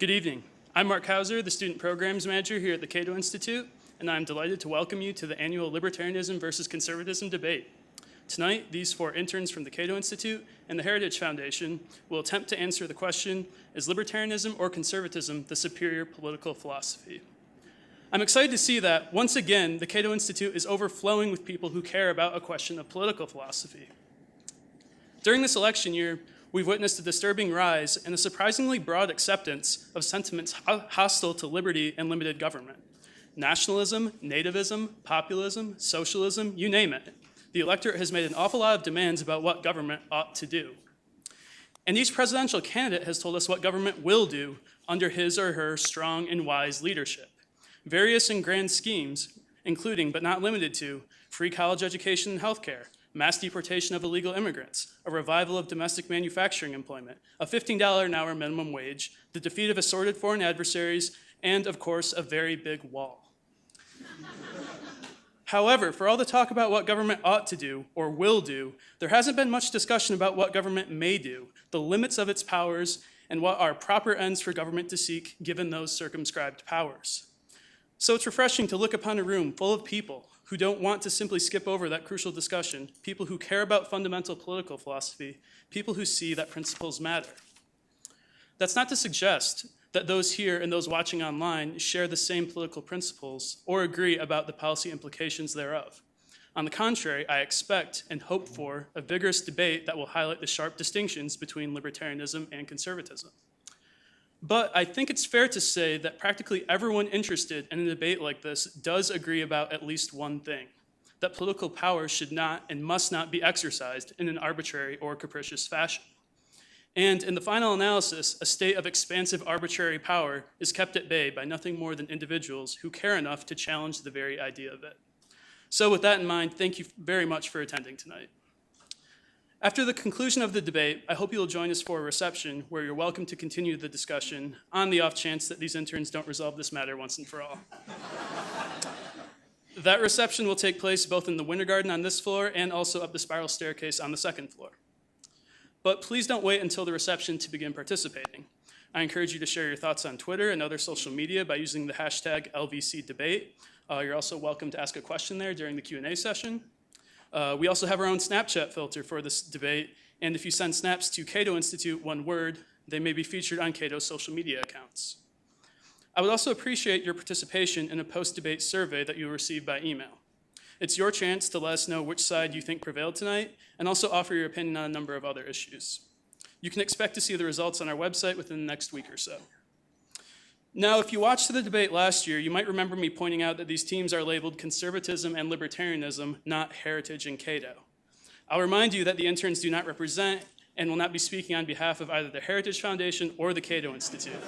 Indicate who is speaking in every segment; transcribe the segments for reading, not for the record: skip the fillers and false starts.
Speaker 1: Good evening. I'm Mark Hauser, the Student Programs Manager here at the Cato Institute, and I'm delighted to welcome you to the annual Libertarianism versus Conservatism debate. Tonight, these four interns from the Cato Institute and the Heritage Foundation will attempt to answer the question, is libertarianism or conservatism the superior political philosophy? I'm excited to see that, once again, the Cato Institute is overflowing with people who care about a question of political philosophy. During this election year, we've witnessed a disturbing rise and a surprisingly broad acceptance of sentiments hostile to liberty and limited government. Nationalism, nativism, populism, socialism, you name it. The electorate has made an awful lot of demands about what government ought to do. And each presidential candidate has told us what government will do under his or her strong and wise leadership. Various and grand schemes, including but not limited to free college education and healthcare, mass deportation of illegal immigrants, a revival of domestic manufacturing employment, a $15 an hour minimum wage, the defeat of assorted foreign adversaries, and, of course, a very big wall. However, for all the talk about what government ought to do or will do, there hasn't been much discussion about what government may do, the limits of its powers, and what are proper ends for government to seek given those circumscribed powers. So it's refreshing to look upon a room full of people who don't want to simply skip over that crucial discussion, people who care about fundamental political philosophy, people who see that principles matter. That's not to suggest that those here and those watching online share the same political principles or agree about the policy implications thereof. On the contrary, I expect and hope for a vigorous debate that will highlight the sharp distinctions between libertarianism and conservatism. But I think it's fair to say that practically everyone interested in a debate like this does agree about at least one thing, that political power should not and must not be exercised in an arbitrary or capricious fashion. And in the final analysis, a state of expansive arbitrary power is kept at bay by nothing more than individuals who care enough to challenge the very idea of it. So with that in mind, thank you very much for attending tonight. After the conclusion of the debate, I hope you'll join us for a reception where you're welcome to continue the discussion on the off chance that these interns don't resolve this matter once and for all. That reception will take place both in the Winter Garden on this floor and also up the spiral staircase on the second floor. But please don't wait until the reception to begin participating. I encourage you to share your thoughts on Twitter and other social media by using the hashtag LVCdebate. You're also welcome to ask a question there during the Q&A session. We also have our own Snapchat filter for this debate, and if you send snaps to Cato Institute, one word, they may be featured on Cato's social media accounts. I would also appreciate your participation in a post-debate survey that you'll receive by email. It's your chance to let us know which side you think prevailed tonight, and also offer your opinion on a number of other issues. You can expect to see the results on our website within the next week or so. Now, if you watched the debate last year, you might remember me pointing out that these teams are labeled conservatism and libertarianism, not heritage and Cato. I'll remind you that the interns do not represent and will not be speaking on behalf of either the Heritage Foundation or the Cato Institute.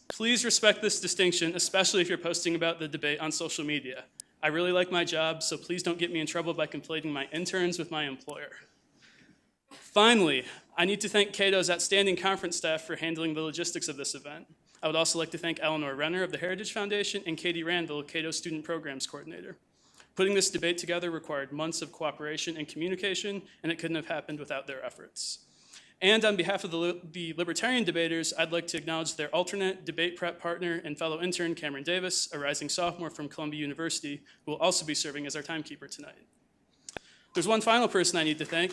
Speaker 1: Please respect this distinction, especially if you're posting about the debate on social media. I really like my job, so please don't get me in trouble by conflating my interns with my employer. Finally, I need to thank Cato's outstanding conference staff for handling the logistics of this event. I would also like to thank Eleanor Renner of the Heritage Foundation and Katie Randall, Cato's Student Programs Coordinator. Putting this debate together required months of cooperation and communication, and it couldn't have happened without their efforts. And on behalf of the Libertarian debaters, I'd like to acknowledge their alternate debate prep partner and fellow intern, Cameron Davis, a rising sophomore from Columbia University, who will also be serving as our timekeeper tonight. There's one final person I need to thank.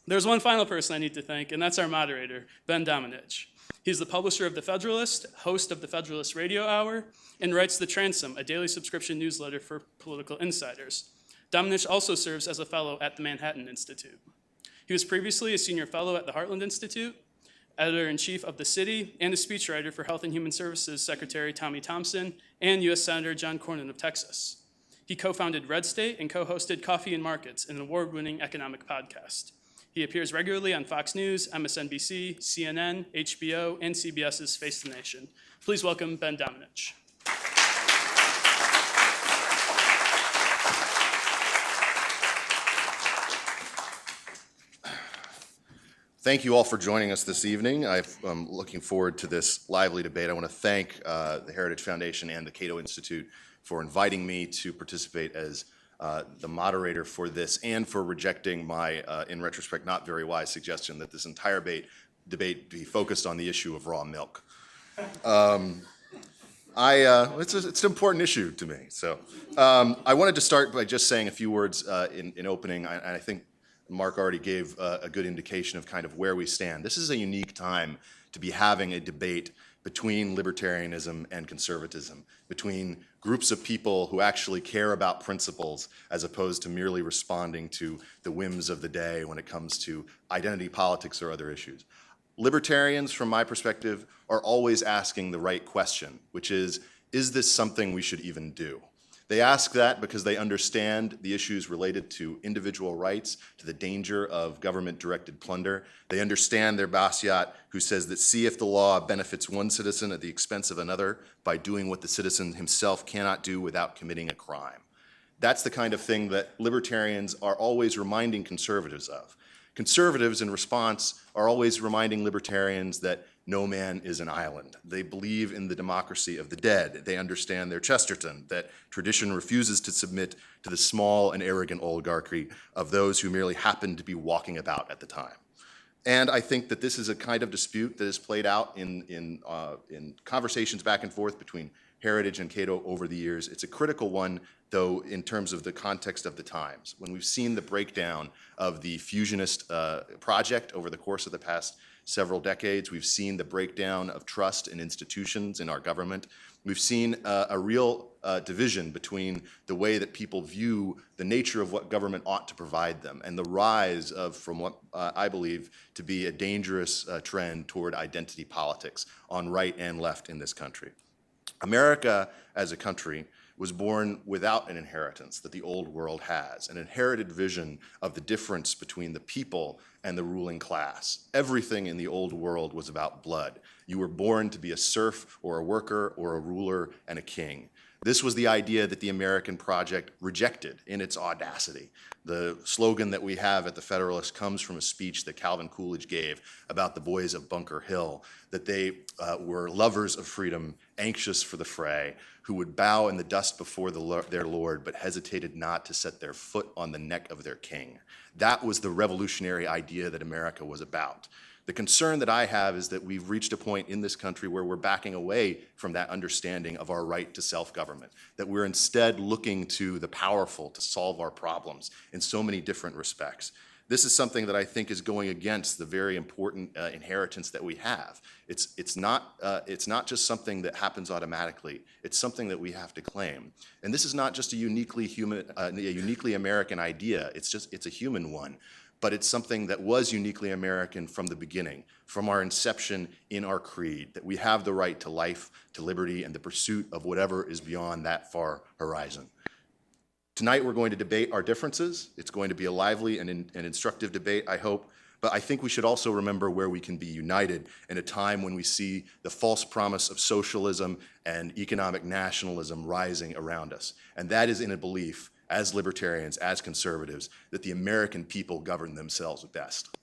Speaker 1: There's one final person I need to thank, and that's our moderator, Ben Domenech. He's the publisher of The Federalist, host of the Federalist Radio Hour, and writes The Transom, a daily subscription newsletter for political insiders. Domenech also serves as a fellow at the Manhattan Institute. He was previously a senior fellow at the Heartland Institute, editor-in-chief of The City, and a speechwriter for Health and Human Services Secretary Tommy Thompson and U.S. Senator John Cornyn of Texas. He co-founded Red State and co-hosted Coffee and Markets, an award-winning economic podcast. He appears regularly on Fox News, MSNBC, CNN, HBO, and CBS's Face the Nation. Please welcome Ben Domenech.
Speaker 2: Thank you all for joining us this evening. I'm looking forward to this lively debate. I want to thank the Heritage Foundation and the Cato Institute for inviting me to participate as the moderator for this and for rejecting my, in retrospect, not very wise suggestion that this entire debate be focused on the issue of raw milk. It's an important issue to me. So I wanted to start by just saying a few words in opening, and I think Mark already gave a good indication of kind of where we stand. This is a unique time to be having a debate between libertarianism and conservatism, between groups of people who actually care about principles as opposed to merely responding to the whims of the day when it comes to identity politics or other issues. Libertarians, from my perspective, are always asking the right question, which is this something we should even do? They ask that because they understand the issues related to individual rights, to the danger of government-directed plunder. They understand their Bastiat, who says that see if the law benefits one citizen at the expense of another by doing what the citizen himself cannot do without committing a crime. That's the kind of thing that libertarians are always reminding conservatives of. Conservatives, in response, are always reminding libertarians that no man is an island. They believe in the democracy of the dead. They understand their Chesterton, that tradition refuses to submit to the small and arrogant oligarchy of those who merely happen to be walking about at the time. And I think that this is a kind of dispute that has played out in conversations back and forth between Heritage and Cato over the years. It's a critical one, though, in terms of the context of the times. When we've seen the breakdown of the fusionist project over the course of the past several decades, we've seen the breakdown of trust in institutions in our government. We've seen a real division between the way that people view the nature of what government ought to provide them and the rise of, from what I believe to be a dangerous trend toward identity politics on right and left in this country. America, as a country, was born without an inheritance that the old world has, an inherited vision of the difference between the people and the ruling class. Everything in the old world was about blood. You were born to be a serf or a worker or a ruler and a king. This was the idea that the American project rejected in its audacity. The slogan that we have at the Federalist comes from a speech that Calvin Coolidge gave about the boys of Bunker Hill, that they were lovers of freedom, anxious for the fray, who would bow in the dust before their Lord, but hesitated not to set their foot on the neck of their king. That was the revolutionary idea that America was about. The concern that I have is that we've reached a point in this country where we're backing away from that understanding of our right to self-government, that we're instead looking to the powerful to solve our problems in so many different respects. This is something that I think is going against the very important inheritance that we have. It's not just something that happens automatically. It's something that we have to claim. And this is not just a uniquely American idea. It's a human one. But it's something that was uniquely American from the beginning, from our inception in our creed, that we have the right to life, to liberty, and the pursuit of whatever is beyond that far horizon. Tonight we're going to debate our differences. It's going to be a lively and instructive debate, I hope, but I think we should also remember where we can be united in a time when we see the false promise of socialism and economic nationalism rising around us. And that is in a belief, as libertarians, as conservatives, that the American people govern themselves best.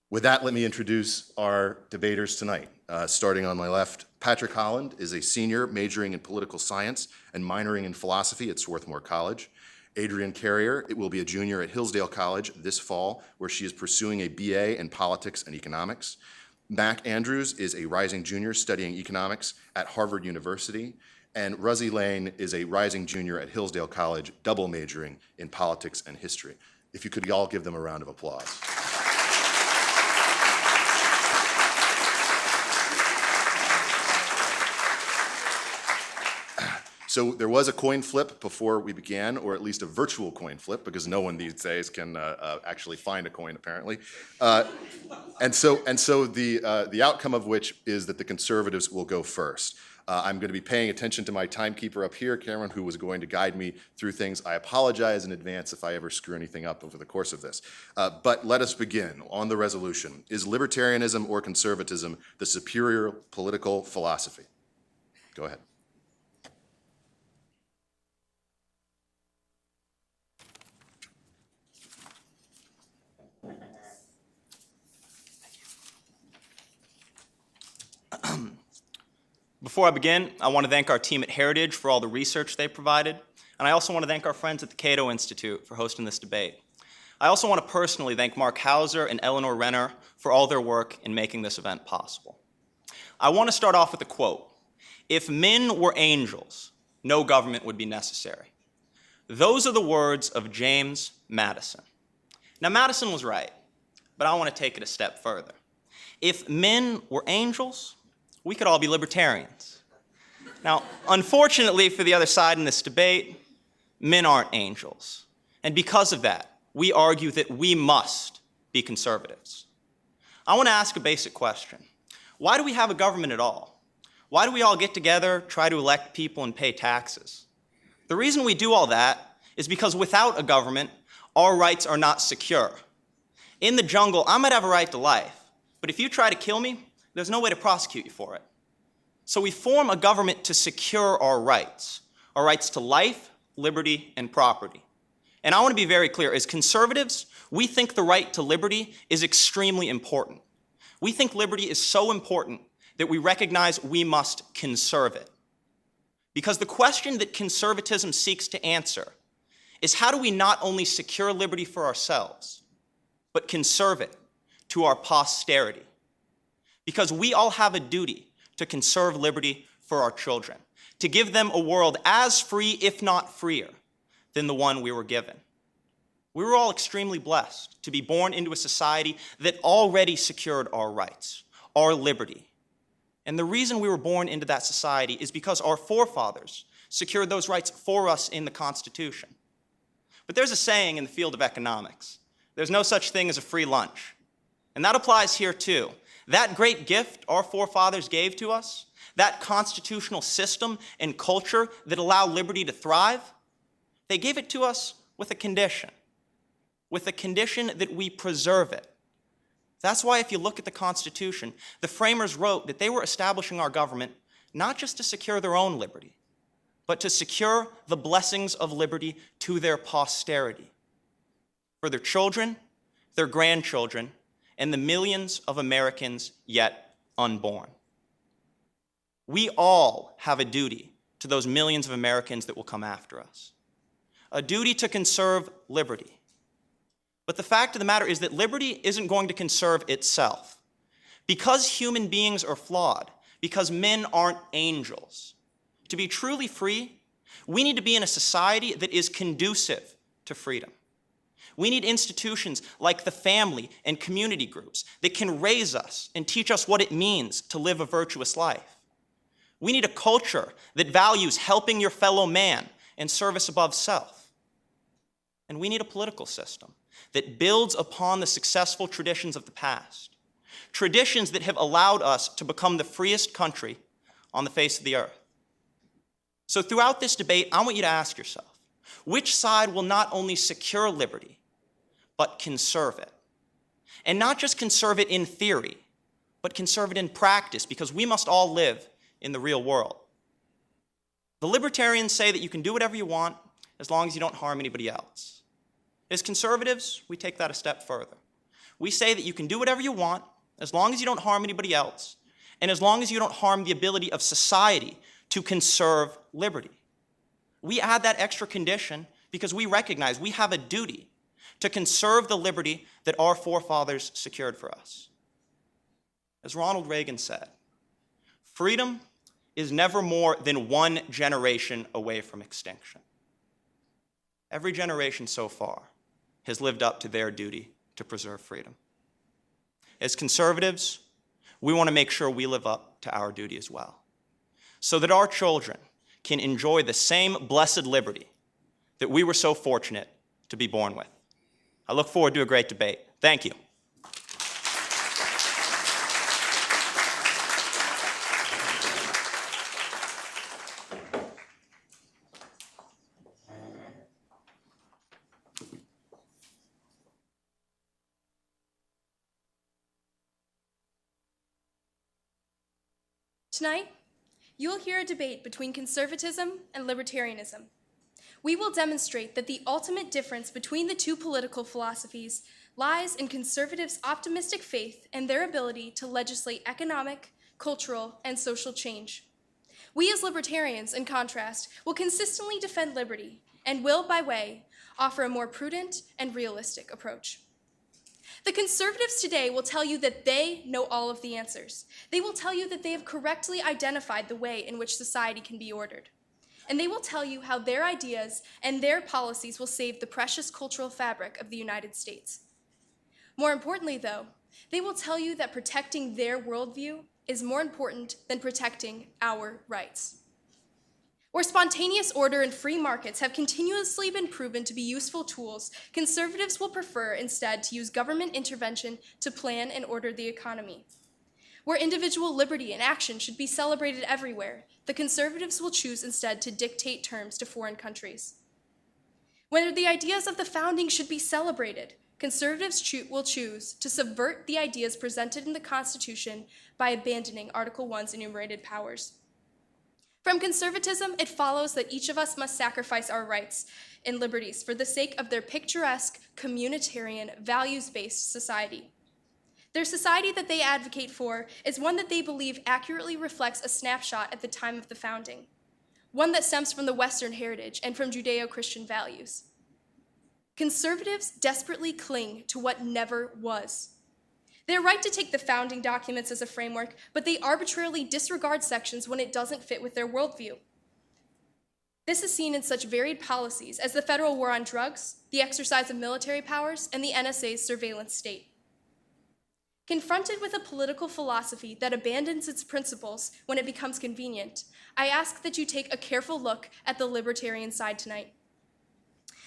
Speaker 2: With that, let me introduce our debaters tonight. Starting on my left, Patrick Holland is a senior majoring in political science and minoring in philosophy at Swarthmore College. Adrienne Carrier will be a junior at Hillsdale College this fall, where she is pursuing a BA in politics and economics. Mac Andrews is a rising junior studying economics at Harvard University. And Ruzzy Lane is a rising junior at Hillsdale College, double majoring in politics and history. If you could all give them a round of applause. So there was a coin flip before we began, or at least a virtual coin flip, because no one these days can actually find a coin, apparently. And so the outcome of which is that the conservatives will go first. I'm going to be paying attention to my timekeeper up here, Cameron, who was going to guide me through things. I apologize in advance if I ever screw anything up over the course of this. But let us begin on the resolution. Is libertarianism or conservatism the superior political philosophy? Go ahead.
Speaker 3: Before I begin, I want to thank our team at Heritage for all the research they provided. And I also want to thank our friends at the Cato Institute for hosting this debate. I also want to personally thank Mark Hauser and Eleanor Renner for all their work in making this event possible. I want to start off with a quote. "If men were angels, no government would be necessary." Those are the words of James Madison. Now, Madison was right, but I want to take it a step further. If men were angels, we could all be libertarians. Now, unfortunately for the other side in this debate, men aren't angels. And because of that, we argue that we must be conservatives. I want to ask a basic question. Why do we have a government at all? Why do we all get together, try to elect people, and pay taxes? The reason we do all that is because without a government, our rights are not secure. In the jungle, I might have a right to life, but if you try to kill me, there's no way to prosecute you for it. So we form a government to secure our rights to life, liberty, and property. And I want to be very clear, as conservatives, we think the right to liberty is extremely important. We think liberty is so important that we recognize we must conserve it. Because the question that conservatism seeks to answer is how do we not only secure liberty for ourselves, but conserve it to our posterity? Because we all have a duty to conserve liberty for our children, to give them a world as free, if not freer, than the one we were given. We were all extremely blessed to be born into a society that already secured our rights, our liberty. And the reason we were born into that society is because our forefathers secured those rights for us in the Constitution. But there's a saying in the field of economics, there's no such thing as a free lunch. And that applies here too. That great gift our forefathers gave to us, that constitutional system and culture that allow liberty to thrive, they gave it to us with a condition that we preserve it. That's why if you look at the Constitution, the framers wrote that they were establishing our government not just to secure their own liberty, but to secure the blessings of liberty to their posterity, for their children, their grandchildren, and the millions of Americans yet unborn. We all have a duty to those millions of Americans that will come after us, a duty to conserve liberty. But the fact of the matter is that liberty isn't going to conserve itself. Because human beings are flawed, because men aren't angels, to be truly free, we need to be in a society that is conducive to freedom. We need institutions like the family and community groups that can raise us and teach us what it means to live a virtuous life. We need a culture that values helping your fellow man and service above self. And we need a political system that builds upon the successful traditions of the past, traditions that have allowed us to become the freest country on the face of the earth. So throughout this debate, I want you to ask yourself, which side will not only secure liberty, but conserve it? And not just conserve it in theory, but conserve it in practice, because we must all live in the real world. The libertarians say that you can do whatever you want as long as you don't harm anybody else. As conservatives, we take that a step further. We say that you can do whatever you want as long as you don't harm anybody else, and as long as you don't harm the ability of society to conserve liberty. We add that extra condition because we recognize we have a duty to conserve the liberty that our forefathers secured for us. As Ronald Reagan said, freedom is never more than one generation away from extinction. Every generation so far has lived up to their duty to preserve freedom. As conservatives, we want to make sure we live up to our duty as well, so that our children can enjoy the same blessed liberty that we were so fortunate to be born with. I look forward to a great debate. Thank you.
Speaker 4: Tonight, you will hear a debate between conservatism and libertarianism. We will demonstrate that the ultimate difference between the two political philosophies lies in conservatives' optimistic faith and their ability to legislate economic, cultural, and social change. We as libertarians, in contrast, will consistently defend liberty and will, by way, offer a more prudent and realistic approach. The conservatives today will tell you that they know all of the answers. They will tell you that they have correctly identified the way in which society can be ordered. And they will tell you how their ideas and their policies will save the precious cultural fabric of the United States. More importantly, though, they will tell you that protecting their worldview is more important than protecting our rights. Where spontaneous order and free markets have continuously been proven to be useful tools, conservatives will prefer instead to use government intervention to plan and order the economy. Where individual liberty and action should be celebrated everywhere, the conservatives will choose instead to dictate terms to foreign countries. When the ideas of the founding should be celebrated, conservatives will choose to subvert the ideas presented in the Constitution by abandoning Article I's enumerated powers. From conservatism, it follows that each of us must sacrifice our rights and liberties for the sake of their picturesque, communitarian, values-based society. Their society that they advocate for is one that they believe accurately reflects a snapshot at the time of the founding, one that stems from the Western heritage and from Judeo-Christian values. Conservatives desperately cling to what never was. They're right to take the founding documents as a framework, but they arbitrarily disregard sections when it doesn't fit with their worldview. This is seen in such varied policies as the federal war on drugs, the exercise of military powers, and the NSA's surveillance state. Confronted with a political philosophy that abandons its principles when it becomes convenient, I ask that you take a careful look at the libertarian side tonight.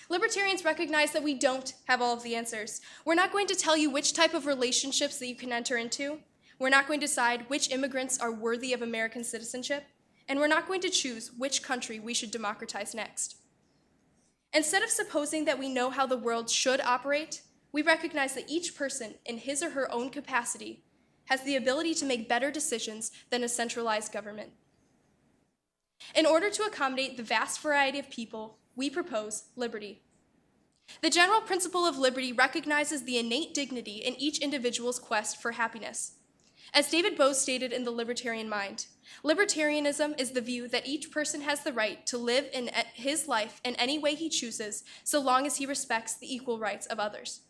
Speaker 4: Libertarians recognize that we don't have all of the answers. We're not going to tell you which type of relationships that you can enter into. We're not going to decide which immigrants are worthy of American citizenship. And we're not going to choose which country we should democratize next. Instead of supposing that we know how the world should operate, we recognize that each person, in his or her own capacity, has the ability to make better decisions than a centralized government. In order to accommodate the vast variety of people, we propose liberty. The general principle of liberty recognizes the innate dignity in each individual's quest for happiness. As David Bose stated in The Libertarian Mind, libertarianism is the view that each person has the right to live in his life in any way he chooses, so long as he respects the equal rights of others.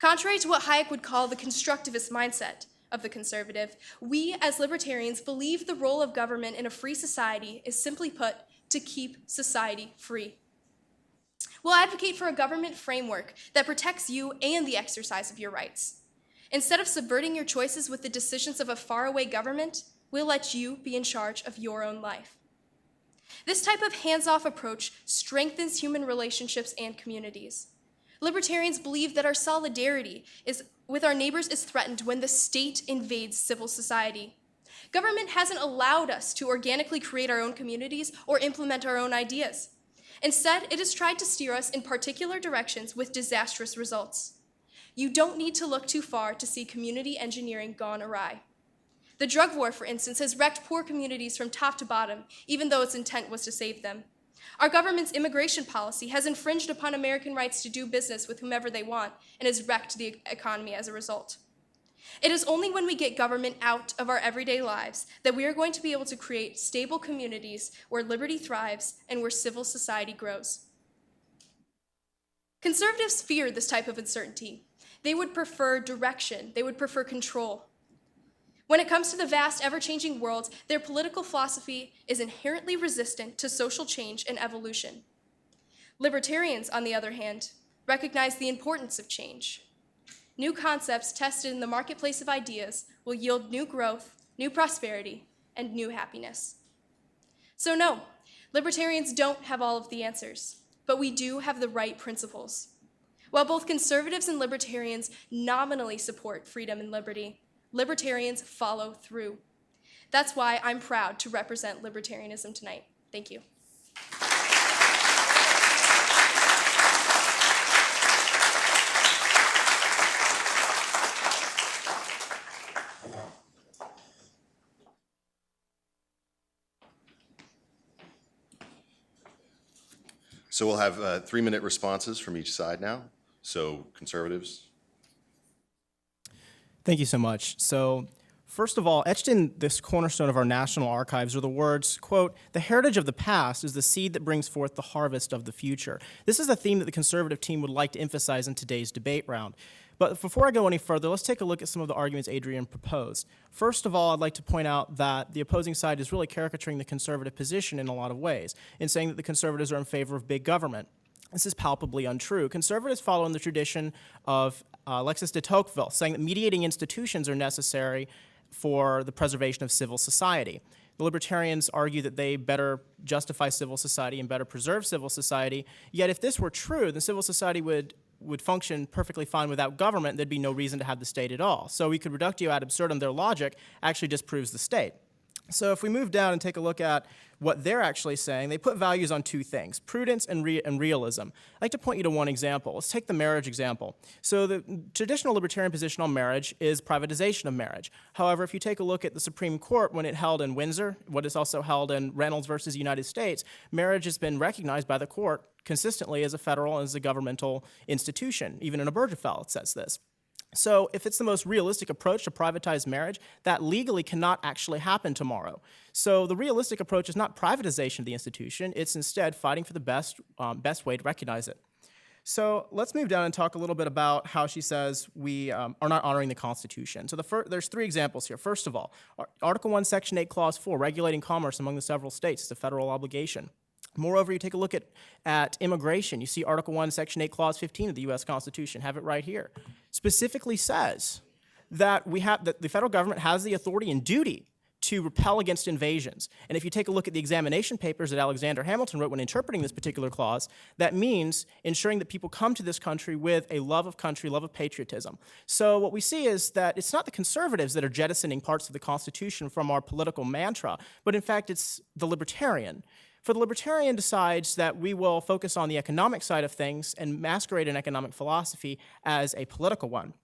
Speaker 4: Contrary to what Hayek would call the constructivist mindset of the conservative, we as libertarians believe the role of government in a free society is, simply put, to keep society free. We'll advocate for a government framework that protects you and the exercise of your rights. Instead of subverting your choices with the decisions of a faraway government, we'll let you be in charge of your own life. This type of hands-off approach strengthens human relationships and communities. Libertarians believe that our solidarity with our neighbors is threatened when the state invades civil society. Government hasn't allowed us to organically create our own communities or implement our own ideas. Instead, it has tried to steer us in particular directions with disastrous results. You don't need to look too far to see community engineering gone awry. The drug war, for instance, has wrecked poor communities from top to bottom, even though its intent was to save them. Our government's immigration policy has infringed upon American rights to do business with whomever they want and has wrecked the economy as a result. It is only when we get government out of our everyday lives that we are going to be able to create stable communities where liberty thrives and where civil society grows. Conservatives fear this type of uncertainty. They would prefer direction. They would prefer control. When it comes to the vast, ever-changing world, their political philosophy is inherently resistant to social change and evolution. Libertarians, on the other hand, recognize the importance of change. New concepts tested in the marketplace of ideas will yield new growth, new prosperity, and new happiness. So no, libertarians don't have all of the answers, but we do have the right principles. While both conservatives and libertarians nominally support freedom and liberty, libertarians follow through. That's why I'm proud to represent libertarianism tonight. Thank you.
Speaker 2: So we'll have 3-minute responses from each side now. So conservatives.
Speaker 5: Thank you so much. So First of all, etched in this cornerstone of our national archives are the words, quote, "The heritage of the past is the seed that brings forth the harvest of the future." This is a theme that the conservative team would like to emphasize in today's debate round. But before I go any further, let's take a look at some of the arguments Adrian proposed. First of all, I'd like to point out that the opposing side is really caricaturing the conservative position in a lot of ways, in saying that the conservatives are in favor of big government. This is palpably untrue. Conservatives follow in the tradition of Alexis de Tocqueville, saying that mediating institutions are necessary for the preservation of civil society. The libertarians argue that they better justify civil society and better preserve civil society, yet if this were true, then civil society would function perfectly fine without government. There'd be no reason to have the state at all. So we could reductio ad absurdum, their logic actually disproves the state. So if we move down and take a look at what they're actually saying, they put values on two things, prudence and realism. I'd like to point you to one example. Let's take the marriage example. So the traditional libertarian position on marriage is privatization of marriage. However, if you take a look at the Supreme Court when it held in Windsor, what is also held in Reynolds versus United States, marriage has been recognized by the court consistently as a federal, as a governmental institution. Even in Obergefell it says this. So if it's the most realistic approach to privatize marriage, that legally cannot actually happen tomorrow. So the realistic approach is not privatization of the institution, it's instead fighting for the best way to recognize it. So let's move down and talk a little bit about how she says we are not honoring the Constitution. So there's three examples here. First of all, Article 1, Section 8, Clause 4, regulating commerce among the several states is a federal obligation. Moreover, you take a look at immigration. You see Article 1, Section 8, Clause 15 of the U.S. Constitution, have it right here, specifically says that that the federal government has the authority and duty to repel against invasions. And if you take a look at the examination papers that Alexander Hamilton wrote when interpreting this particular clause, that means ensuring that people come to this country with a love of country, love of patriotism. So what we see is that it's not the conservatives that are jettisoning parts of the Constitution from our political mantra, but in fact it's the libertarian. For the libertarian decides that we will focus on the economic side of things and masquerade an economic philosophy as a political one.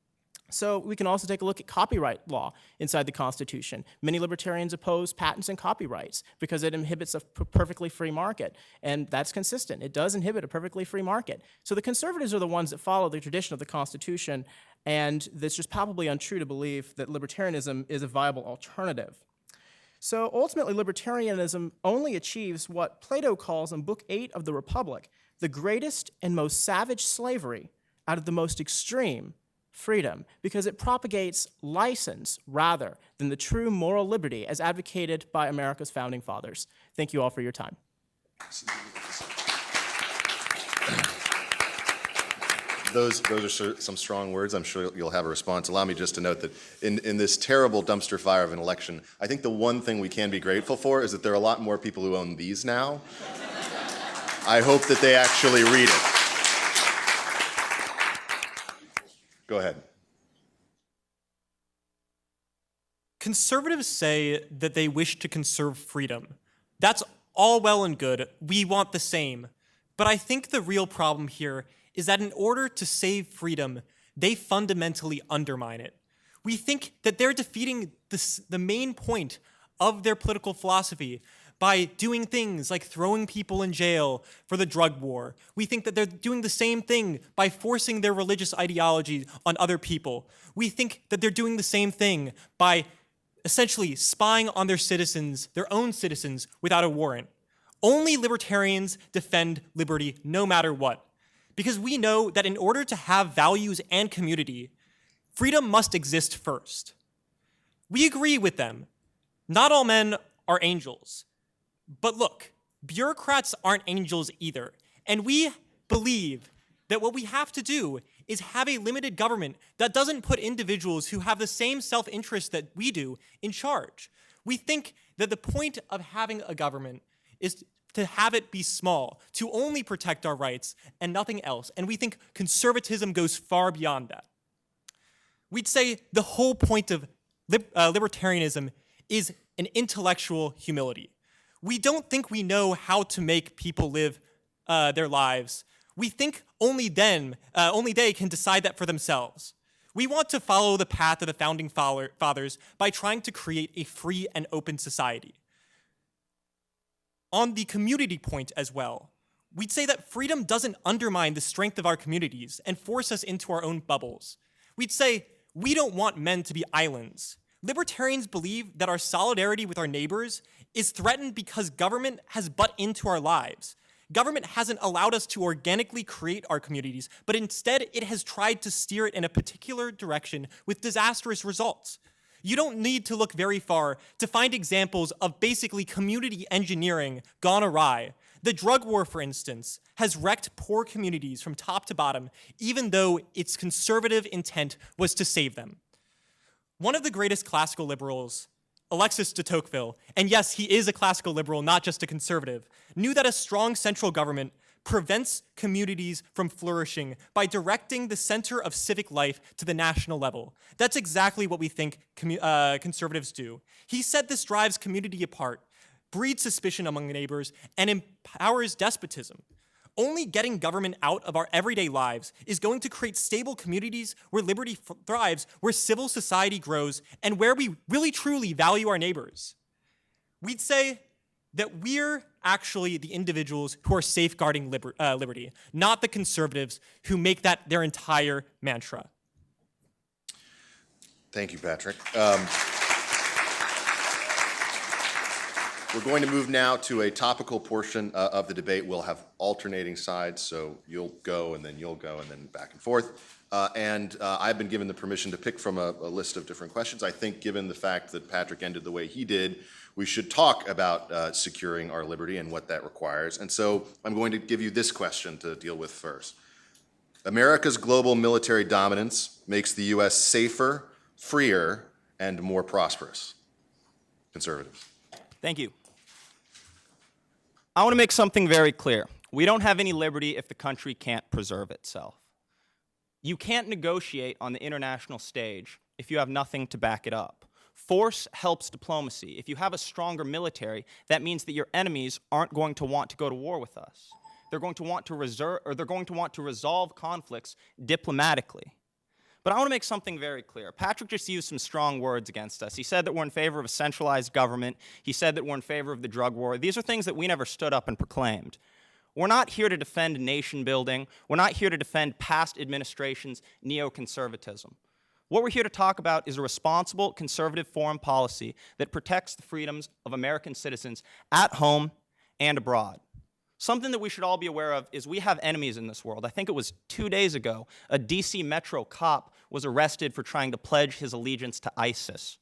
Speaker 5: So we can also take a look at copyright law inside the Constitution. Many libertarians oppose patents and copyrights because it inhibits a perfectly free market, and that's consistent. It does inhibit a perfectly free market. So the conservatives are the ones that follow the tradition of the Constitution, and it's just palpably untrue to believe that libertarianism is a viable alternative. So ultimately, libertarianism only achieves what Plato calls in Book 8 of the Republic, the greatest and most savage slavery out of the most extreme freedom, because it propagates license rather than the true moral liberty as advocated by America's founding fathers. Thank you all for your time.
Speaker 2: Those are some strong words. I'm sure you'll have a response. Allow me just to note that in this terrible dumpster fire of an election, I think the one thing we can be grateful for is that there are a lot more people who own these now. I hope that they actually read it. Go ahead.
Speaker 6: Conservatives say that they wish to conserve freedom. That's all well and good. We want the same. But I think the real problem here is that in order to save freedom, they fundamentally undermine it. We think that they're defeating the main point of their political philosophy by doing things like throwing people in jail for the drug war. We think that they're doing the same thing by forcing their religious ideology on other people. We think that they're doing the same thing by essentially spying on their citizens, their own citizens, without a warrant. Only libertarians defend liberty no matter what. Because we know that in order to have values and community, freedom must exist first. We agree with them. Not all men are angels. But look, bureaucrats aren't angels either. And we believe that what we have to do is have a limited government that doesn't put individuals who have the same self-interest that we do in charge. We think that the point of having a government is to have it be small, to only protect our rights and nothing else. And we think conservatism goes far beyond that. We'd say the whole point of libertarianism is an intellectual humility. We don't think we know how to make people live their lives. We think only they can decide that for themselves. We want to follow the path of the founding fathers by trying to create a free and open society. On the community point as well, we'd say that freedom doesn't undermine the strength of our communities and force us into our own bubbles. We'd say we don't want men to be islands. Libertarians believe that our solidarity with our neighbors is threatened because government has butt into our lives. Government hasn't allowed us to organically create our communities, but instead it has tried to steer it in a particular direction with disastrous results. You don't need to look very far to find examples of basically community engineering gone awry. The drug war, for instance, has wrecked poor communities from top to bottom, even though its conservative intent was to save them. One of the greatest classical liberals, Alexis de Tocqueville, and yes, he is a classical liberal, not just a conservative, knew that a strong central government prevents communities from flourishing by directing the center of civic life to the national level. That's exactly what we think conservatives do. He said this drives community apart, breeds suspicion among neighbors, and empowers despotism. Only getting government out of our everyday lives is going to create stable communities where liberty thrives, where civil society grows, and where we really truly value our neighbors. We'd say that we're actually the individuals who are safeguarding liberty, not the conservatives who make that their entire mantra.
Speaker 2: Thank you, Patrick. We're going to move now to a topical portion of the debate. We'll have alternating sides, so you'll go, and then you'll go, and then back and forth. I've been given the permission to pick from a list of different questions. I think given the fact that Patrick ended the way he did, we should talk about securing our liberty and what that requires. And so I'm going to give you this question to deal with first. America's global military dominance makes the U.S. safer, freer, and more prosperous. Conservatives.
Speaker 3: Thank you. I want to make something very clear. We don't have any liberty if the country can't preserve itself. You can't negotiate on the international stage if you have nothing to back it up. Force helps diplomacy. If you have a stronger military, that means that your enemies aren't going to want to go to war with us. They're going to want to resolve conflicts diplomatically. But I want to make something very clear. Patrick just used some strong words against us. He said that we're in favor of a centralized government. He said that we're in favor of the drug war. These are things that we never stood up and proclaimed. We're not here to defend nation building. We're not here to defend past administrations' neoconservatism. What we're here to talk about is a responsible conservative foreign policy that protects the freedoms of American citizens at home and abroad. Something that we should all be aware of is we have enemies in this world. I think it was 2 days ago, a DC Metro cop was arrested for trying to pledge his allegiance to ISIS.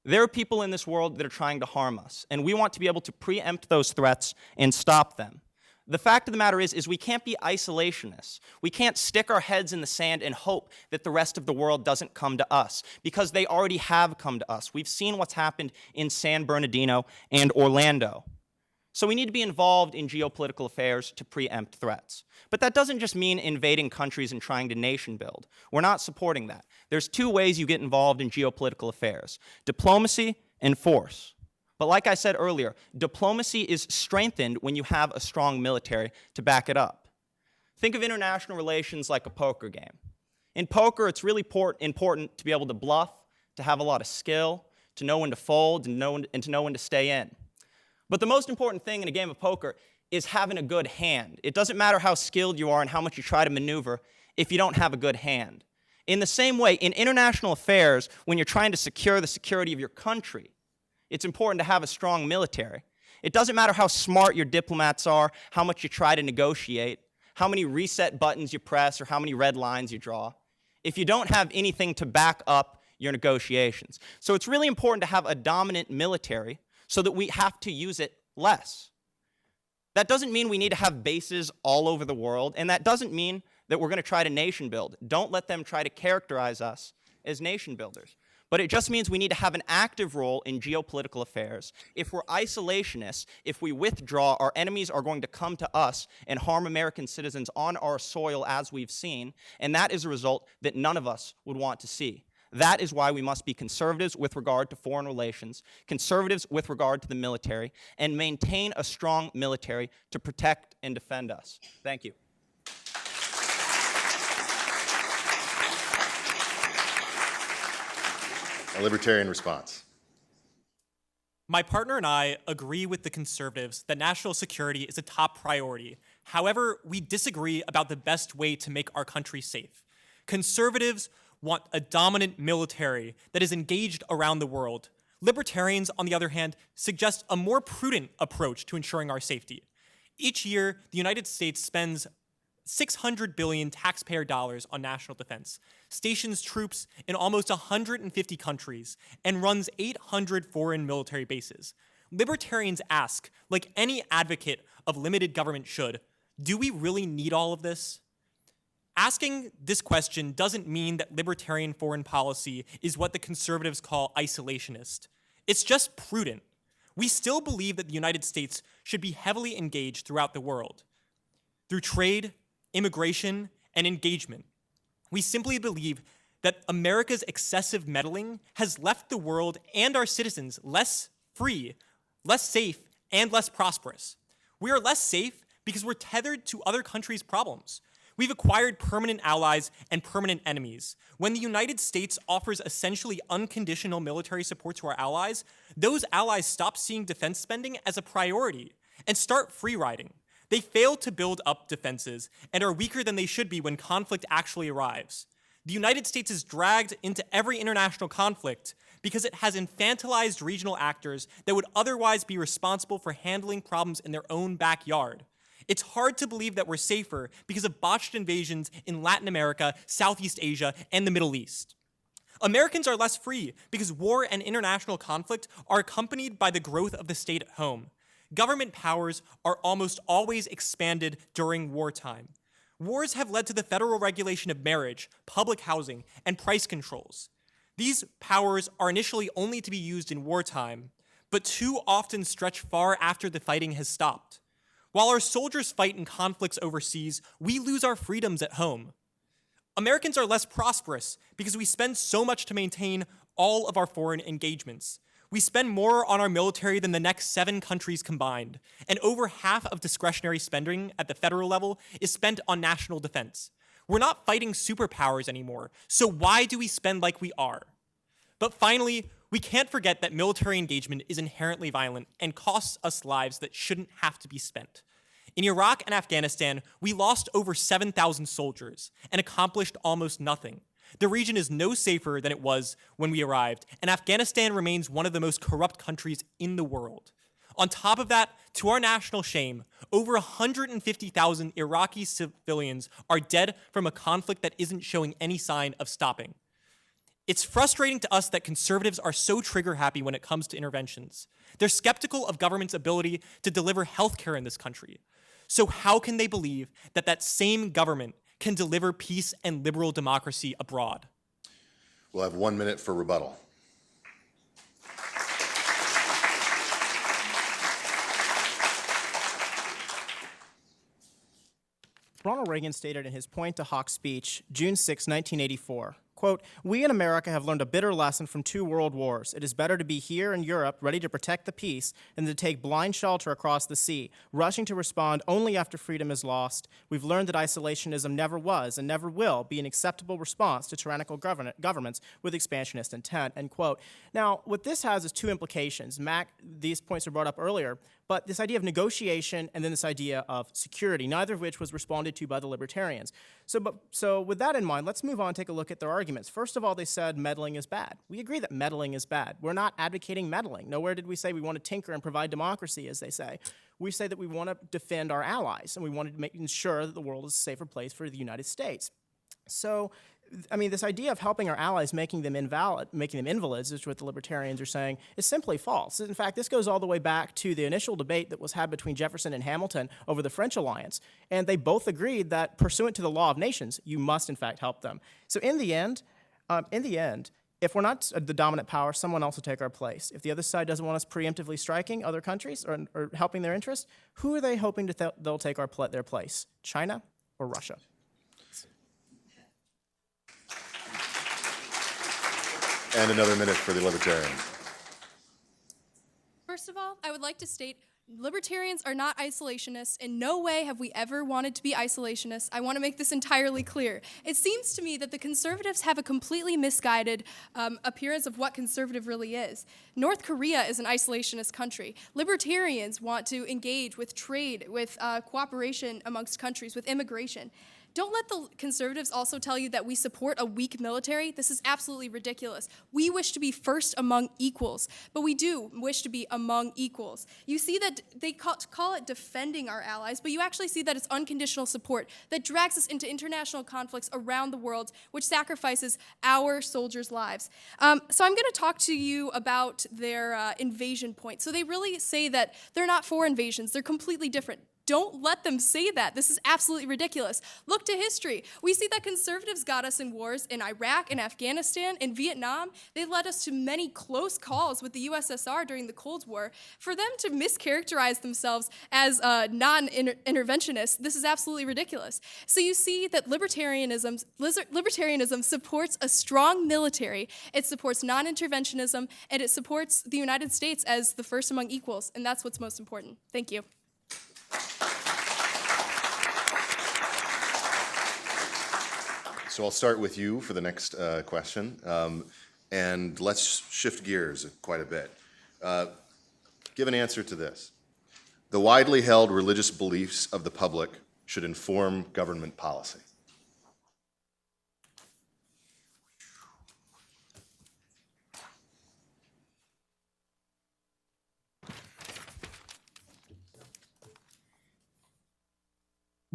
Speaker 3: There are people in this world that are trying to harm us, and we want to be able to preempt those threats and stop them. The fact of the matter is we can't be isolationists. We can't stick our heads in the sand and hope that the rest of the world doesn't come to us, because they already have come to us. We've seen what's happened in San Bernardino and Orlando. So we need to be involved in geopolitical affairs to preempt threats. But that doesn't just mean invading countries and trying to nation build. We're not supporting that. There's two ways you get involved in geopolitical affairs: diplomacy and force. But like I said earlier, diplomacy is strengthened when you have a strong military to back it up. Think of international relations like a poker game. In poker, it's really important to be able to bluff, to have a lot of skill, to know when to fold, and to know when to stay in. But the most important thing in a game of poker is having a good hand. It doesn't matter how skilled you are and how much you try to maneuver if you don't have a good hand. In the same way, in international affairs, when you're trying to secure the security of your country, it's important to have a strong military. It doesn't matter how smart your diplomats are, how much you try to negotiate, how many reset buttons you press, or how many red lines you draw, if you don't have anything to back up your negotiations. So it's really important to have a dominant military so that we have to use it less. That doesn't mean we need to have bases all over the world, and that doesn't mean that we're going to try to nation build. Don't let them try to characterize us as nation builders. But it just means we need to have an active role in geopolitical affairs. If we're isolationists, if we withdraw, our enemies are going to come to us and harm American citizens on our soil, as we've seen, and that is a result that none of us would want to see. That is why we must be conservatives with regard to foreign relations, conservatives with regard to the military, and maintain a strong military to protect and defend us. Thank you.
Speaker 2: A libertarian response.
Speaker 6: My partner and I agree with the conservatives that national security is a top priority. However, we disagree about the best way to make our country safe. Conservatives want a dominant military that is engaged around the world. Libertarians, on the other hand, suggest a more prudent approach to ensuring our safety. Each year, the United States spends $600 billion taxpayer dollars on national defense, stations troops in almost 150 countries, and runs 800 foreign military bases. Libertarians ask, like any advocate of limited government should, do we really need all of this? Asking this question doesn't mean that libertarian foreign policy is what the conservatives call isolationist. It's just prudent. We still believe that the United States should be heavily engaged throughout the world, through trade, immigration, and engagement. We simply believe that America's excessive meddling has left the world and our citizens less free, less safe, and less prosperous. We are less safe because we're tethered to other countries' problems. We've acquired permanent allies and permanent enemies. When the United States offers essentially unconditional military support to our allies, those allies stop seeing defense spending as a priority and start free-riding. They fail to build up defenses and are weaker than they should be when conflict actually arrives. The United States is dragged into every international conflict because it has infantilized regional actors that would otherwise be responsible for handling problems in their own backyard. It's hard to believe that we're safer because of botched invasions in Latin America, Southeast Asia, and the Middle East. Americans are less free because war and international conflict are accompanied by the growth of the state at home. Government powers are almost always expanded during wartime. Wars have led to the federal regulation of marriage, public housing, and price controls. These powers are initially only to be used in wartime, but too often stretch far after the fighting has stopped. While our soldiers fight in conflicts overseas, we lose our freedoms at home. Americans are less prosperous because we spend so much to maintain all of our foreign engagements. We spend more on our military than the next 7 countries combined, and over half of discretionary spending at the federal level is spent on national defense. We're not fighting superpowers anymore, so why do we spend like we are? But finally, we can't forget that military engagement is inherently violent and costs us lives that shouldn't have to be spent. In Iraq and Afghanistan, we lost over 7,000 soldiers and accomplished almost nothing. The region is no safer than it was when we arrived, and Afghanistan remains one of the most corrupt countries in the world. On top of that, to our national shame, over 150,000 Iraqi civilians are dead from a conflict that isn't showing any sign of stopping. It's frustrating to us that conservatives are so trigger-happy when it comes to interventions. They're skeptical of government's ability to deliver healthcare in this country. So how can they believe that that same government can deliver peace and liberal democracy abroad?
Speaker 2: We'll have 1 minute for rebuttal.
Speaker 5: Ronald Reagan stated in his Point to Hawk speech, June 6, 1984, quote, "We in America have learned a bitter lesson from 2 world wars. It is better to be here in Europe, ready to protect the peace, than to take blind shelter across the sea, rushing to respond only after freedom is lost. We've learned that isolationism never was and never will be an acceptable response to tyrannical governments with expansionist intent," end quote. Now, what this has is 2 implications. Mac, these points were brought up earlier, but this idea of negotiation and then this idea of security, neither of which was responded to by the libertarians. So with that in mind, let's move on and take a look at their arguments. First of all, they said meddling is bad. We agree that meddling is bad. We're not advocating meddling. Nowhere did we say we want to tinker and provide democracy, as they say. We say that we want to defend our allies, and we want to ensure that the world is a safer place for the United States. So, I mean, this idea of helping our allies, making them invalids, is what the libertarians are saying, is simply false. In fact, this goes all the way back to the initial debate that was had between Jefferson and Hamilton over the French alliance, and they both agreed that, pursuant to the law of nations, you must, in fact, help them. So in the end, if we're not the dominant power, someone else will take our place. If the other side doesn't want us preemptively striking other countries or helping their interests, who are they hoping they'll take their place? China or Russia?
Speaker 2: And another minute for the libertarian.
Speaker 4: First of all, I would like to state libertarians are not isolationists. In no way have we ever wanted to be isolationists. I want to make this entirely clear. It seems to me that the conservatives have a completely misguided appearance of what conservative really is. North Korea is an isolationist country. Libertarians want to engage with trade, with cooperation amongst countries, with immigration. Don't let the conservatives also tell you that we support a weak military. This is absolutely ridiculous. We wish to be first among equals, but we do wish to be among equals. You see that they call it defending our allies, but you actually see that it's unconditional support that drags us into international conflicts around the world, which sacrifices our soldiers' lives. So I'm going to talk to you about their invasion point. So they really say that they're not for invasions. They're completely different. Don't let them say that. This is absolutely ridiculous. Look to history. We see that conservatives got us in wars in Iraq, in Afghanistan, in Vietnam. They led us to many close calls with the USSR during the Cold War. For them to mischaracterize themselves as non-interventionists, this is absolutely ridiculous. So you see that libertarianism supports a strong military, it supports non-interventionism, and it supports the United States as the first among equals, and that's what's most important. Thank you.
Speaker 2: So I'll start with you for the next question, and let's shift gears quite a bit. Give an answer to this. The widely held religious beliefs of the public should inform government policy.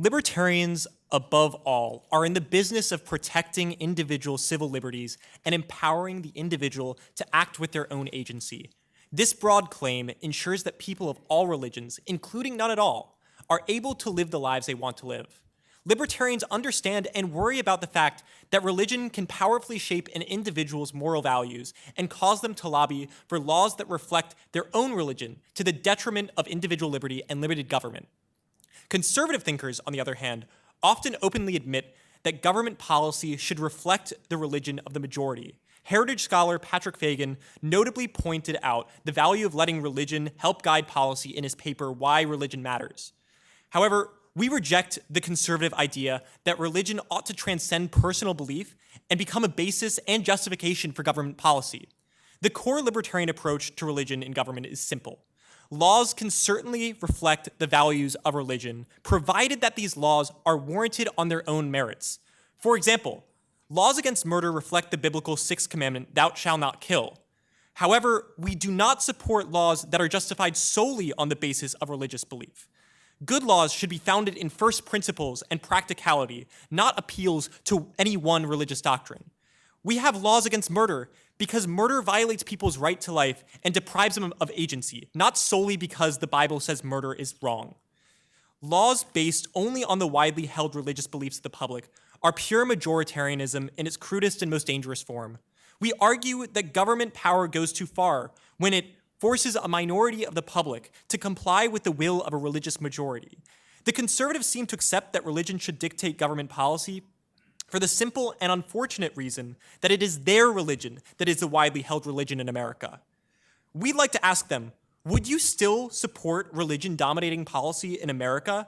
Speaker 6: Libertarians, above all, are in the business of protecting individual civil liberties and empowering the individual to act with their own agency. This broad claim ensures that people of all religions, including none at all, are able to live the lives they want to live. Libertarians understand and worry about the fact that religion can powerfully shape an individual's moral values and cause them to lobby for laws that reflect their own religion to the detriment of individual liberty and limited government. Conservative thinkers, on the other hand, often openly admit that government policy should reflect the religion of the majority. Heritage scholar Patrick Fagan notably pointed out the value of letting religion help guide policy in his paper, Why Religion Matters. However, we reject the conservative idea that religion ought to transcend personal belief and become a basis and justification for government policy. The core libertarian approach to religion in government is simple. Laws can certainly reflect the values of religion, provided that these laws are warranted on their own merits. For example, laws against murder reflect the biblical sixth commandment, thou shalt not kill. However, we do not support laws that are justified solely on the basis of religious belief. Good laws should be founded in first principles and practicality, not appeals to any one religious doctrine. We have laws against murder because murder violates people's right to life and deprives them of agency, not solely because the Bible says murder is wrong. Laws based only on the widely held religious beliefs of the public are pure majoritarianism in its crudest and most dangerous form. We argue that government power goes too far when it forces a minority of the public to comply with the will of a religious majority. The conservatives seem to accept that religion should dictate government policy for the simple and unfortunate reason that it is their religion that is the widely held religion in America. We'd like to ask them, would you still support religion dominating policy in America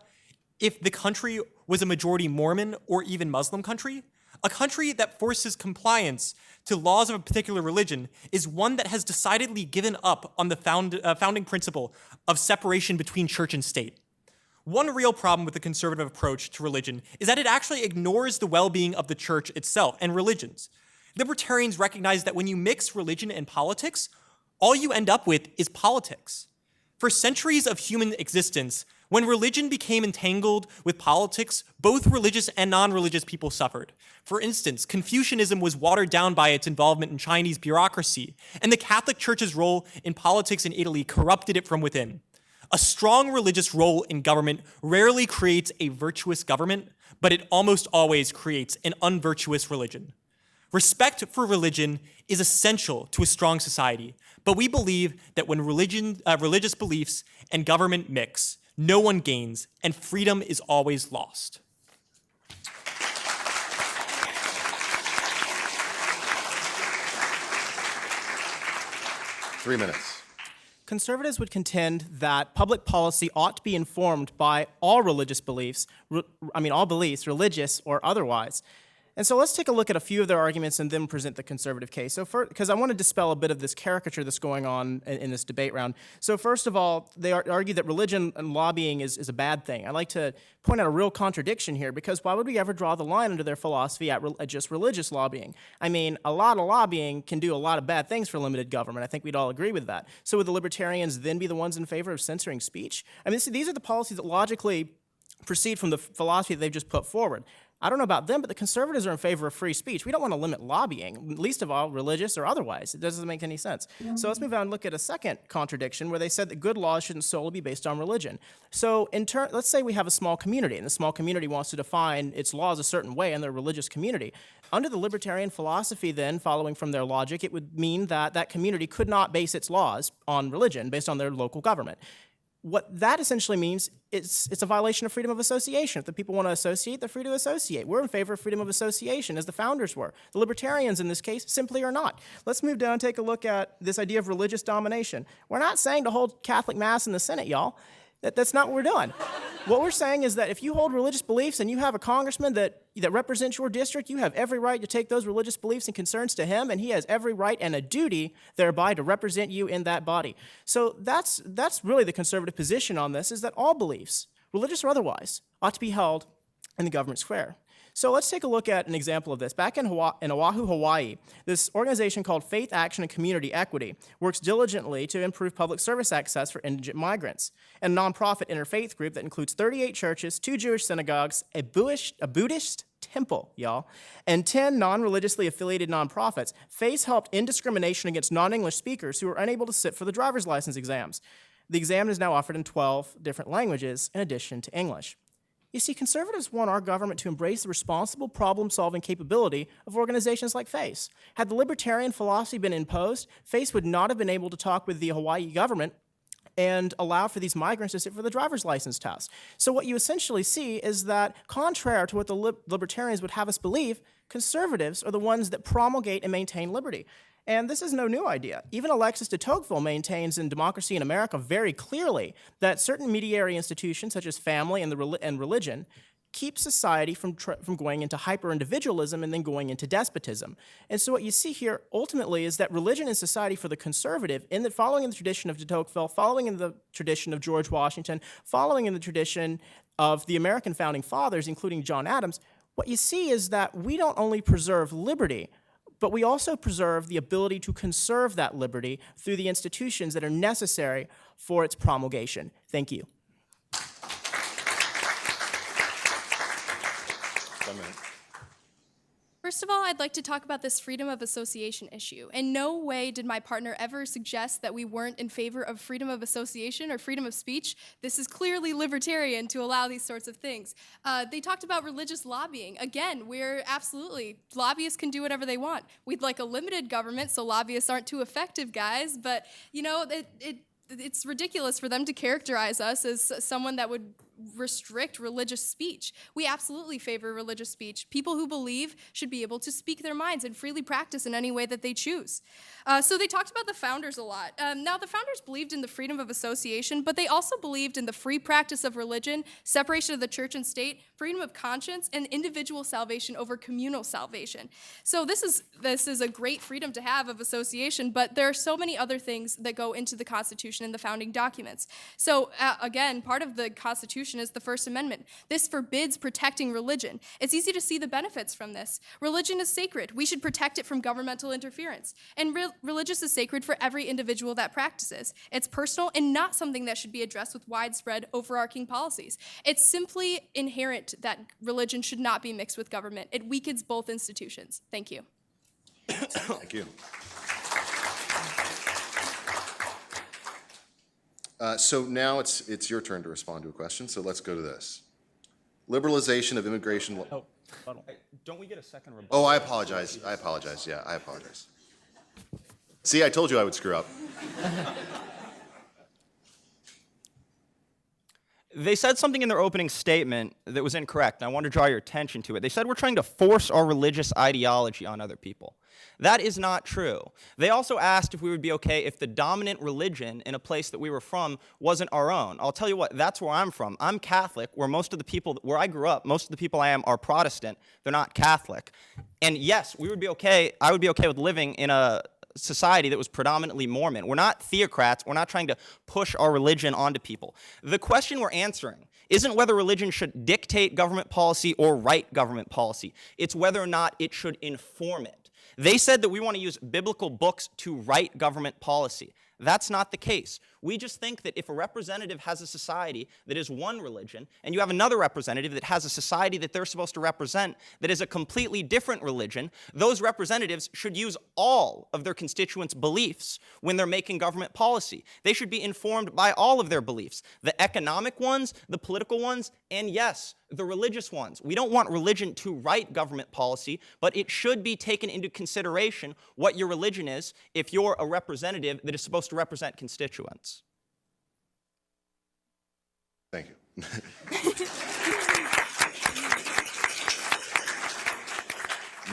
Speaker 6: if the country was a majority Mormon or even Muslim country? A country that forces compliance to laws of a particular religion is one that has decidedly given up on the founding principle of separation between church and state. One real problem with the conservative approach to religion is that it actually ignores the well-being of the church itself and religions. Libertarians recognize that when you mix religion and politics, all you end up with is politics. For centuries of human existence, when religion became entangled with politics, both religious and non-religious people suffered. For instance, Confucianism was watered down by its involvement in Chinese bureaucracy, and the Catholic Church's role in politics in Italy corrupted it from within. A strong religious role in government rarely creates a virtuous government, but it almost always creates an unvirtuous religion. Respect for religion is essential to a strong society, but we believe that when religious beliefs and government mix, no one gains, and freedom is always lost.
Speaker 2: 3 minutes.
Speaker 5: Conservatives would contend that public policy ought to be informed by all religious beliefs, all beliefs, religious or otherwise. And so let's take a look at a few of their arguments and then present the conservative case. So because I want to dispel a bit of this caricature that's going on in this debate round. So first of all, they argue that religion and lobbying is a bad thing. I'd like to point out a real contradiction here, because why would we ever draw the line under their philosophy at just religious lobbying? I mean, a lot of lobbying can do a lot of bad things for limited government. I think we'd all agree with that. So would the libertarians then be the ones in favor of censoring speech? I mean, see, these are the policies that logically proceed from the philosophy that they've just put forward. I don't know about them, but the conservatives are in favor of free speech. We don't want to limit lobbying, least of all religious or otherwise. It doesn't make any sense. So let's move on and look at a second contradiction where they said that good laws shouldn't solely be based on religion. So let's say we have a small community, and the small community wants to define its laws a certain way in their religious community. Under the libertarian philosophy then, following from their logic, it would mean that that community could not base its laws on religion based on their local government. What that essentially means, it's a violation of freedom of association. If the people want to associate, they're free to associate. We're in favor of freedom of association, as the founders were. The libertarians, in this case, simply are not. Let's move down and take a look at this idea of religious domination. We're not saying to hold Catholic Mass in the Senate, y'all. That's not what we're doing. What we're saying is that if you hold religious beliefs and you have a congressman that represents your district, you have every right to take those religious beliefs and concerns to him, and he has every right and a duty thereby to represent you in that body. So that's really the conservative position on this, is that all beliefs, religious or otherwise, ought to be held in the government square. So let's take a look at an example of this. Back in Oahu, Hawaii, this organization called Faith Action and Community Equity works diligently to improve public service access for indigent migrants. And a nonprofit interfaith group that includes 38 churches, 2 Jewish synagogues, a Buddhist temple, y'all, and 10 non-religiously affiliated nonprofits. FACE helped end discrimination against non-English speakers who were unable to sit for the driver's license exams. The exam is now offered in 12 different languages in addition to English. You see, conservatives want our government to embrace the responsible problem-solving capability of organizations like FACE. Had the libertarian philosophy been imposed, FACE would not have been able to talk with the Hawaii government and allow for these migrants to sit for the driver's license test. So what you essentially see is that, contrary to what the libertarians would have us believe, conservatives are the ones that promulgate and maintain liberty. And this is no new idea. Even Alexis de Tocqueville maintains in Democracy in America very clearly that certain mediary institutions, such as family and religion, keep society from going into hyper-individualism and then going into despotism. And so what you see here ultimately is that religion and society for the conservative, following in the tradition of de Tocqueville, following in the tradition of George Washington, following in the tradition of the American founding fathers, including John Adams, what you see is that we don't only preserve liberty, but we also preserve the ability to conserve that liberty through the institutions that are necessary for its promulgation. Thank you.
Speaker 4: First of all, I'd like to talk about this freedom of association issue. In no way did my partner ever suggest that we weren't in favor of freedom of association or freedom of speech. This is clearly libertarian to allow these sorts of things. They talked about religious lobbying. Again, lobbyists can do whatever they want. We'd like a limited government so lobbyists aren't too effective, guys, but you know, it's ridiculous for them to characterize us as someone that would restrict religious speech. We absolutely favor religious speech. People who believe should be able to speak their minds and freely practice in any way that they choose. So they talked about the founders a lot. Now, the founders believed in the freedom of association, but they also believed in the free practice of religion, separation of the church and state, freedom of conscience, and individual salvation over communal salvation. So this is a great freedom to have of association, but there are so many other things that go into the Constitution and the founding documents. So again, part of the Constitution is the First Amendment. This forbids protecting religion. It's easy to see the benefits from this. Religion is sacred. We should protect it from governmental interference. And religious is sacred for every individual that practices. It's personal and not something that should be addressed with widespread overarching policies. It's simply inherent that religion should not be mixed with government. It weakens both institutions. Thank you.
Speaker 2: Thank you. So now it's your turn to respond to a question, so let's go to this. Liberalization of immigration law.
Speaker 3: Don't we get a second rebuttal?
Speaker 2: Oh, I apologize. Yeah, I apologize. See, I told you I would screw up.
Speaker 3: They said something in their opening statement that was incorrect, and I want to draw your attention to it. They said we're trying to force our religious ideology on other people. That is not true. They also asked if we would be okay if the dominant religion in a place that we were from wasn't our own. I'll tell you what, that's where I'm from. I'm Catholic, where I grew up, most of the people I am are Protestant. They're not Catholic. And yes, I would be okay with living in a society that was predominantly Mormon. We're not theocrats. We're not trying to push our religion onto people. The question we're answering isn't whether religion should dictate government policy or write government policy. It's whether or not it should inform it. They said that we want to use biblical books to write government policy. That's not the case. We just think that if a representative has a society that is one religion, and you have another representative that has a society that they're supposed to represent that is a completely different religion, those representatives should use all of their constituents' beliefs when they're making government policy. They should be informed by all of their beliefs, the economic ones, the political ones, and yes, the religious ones. We don't want religion to write government policy, but it should be taken into consideration what your religion is if you're a representative that is supposed to represent constituents.
Speaker 2: Thank you.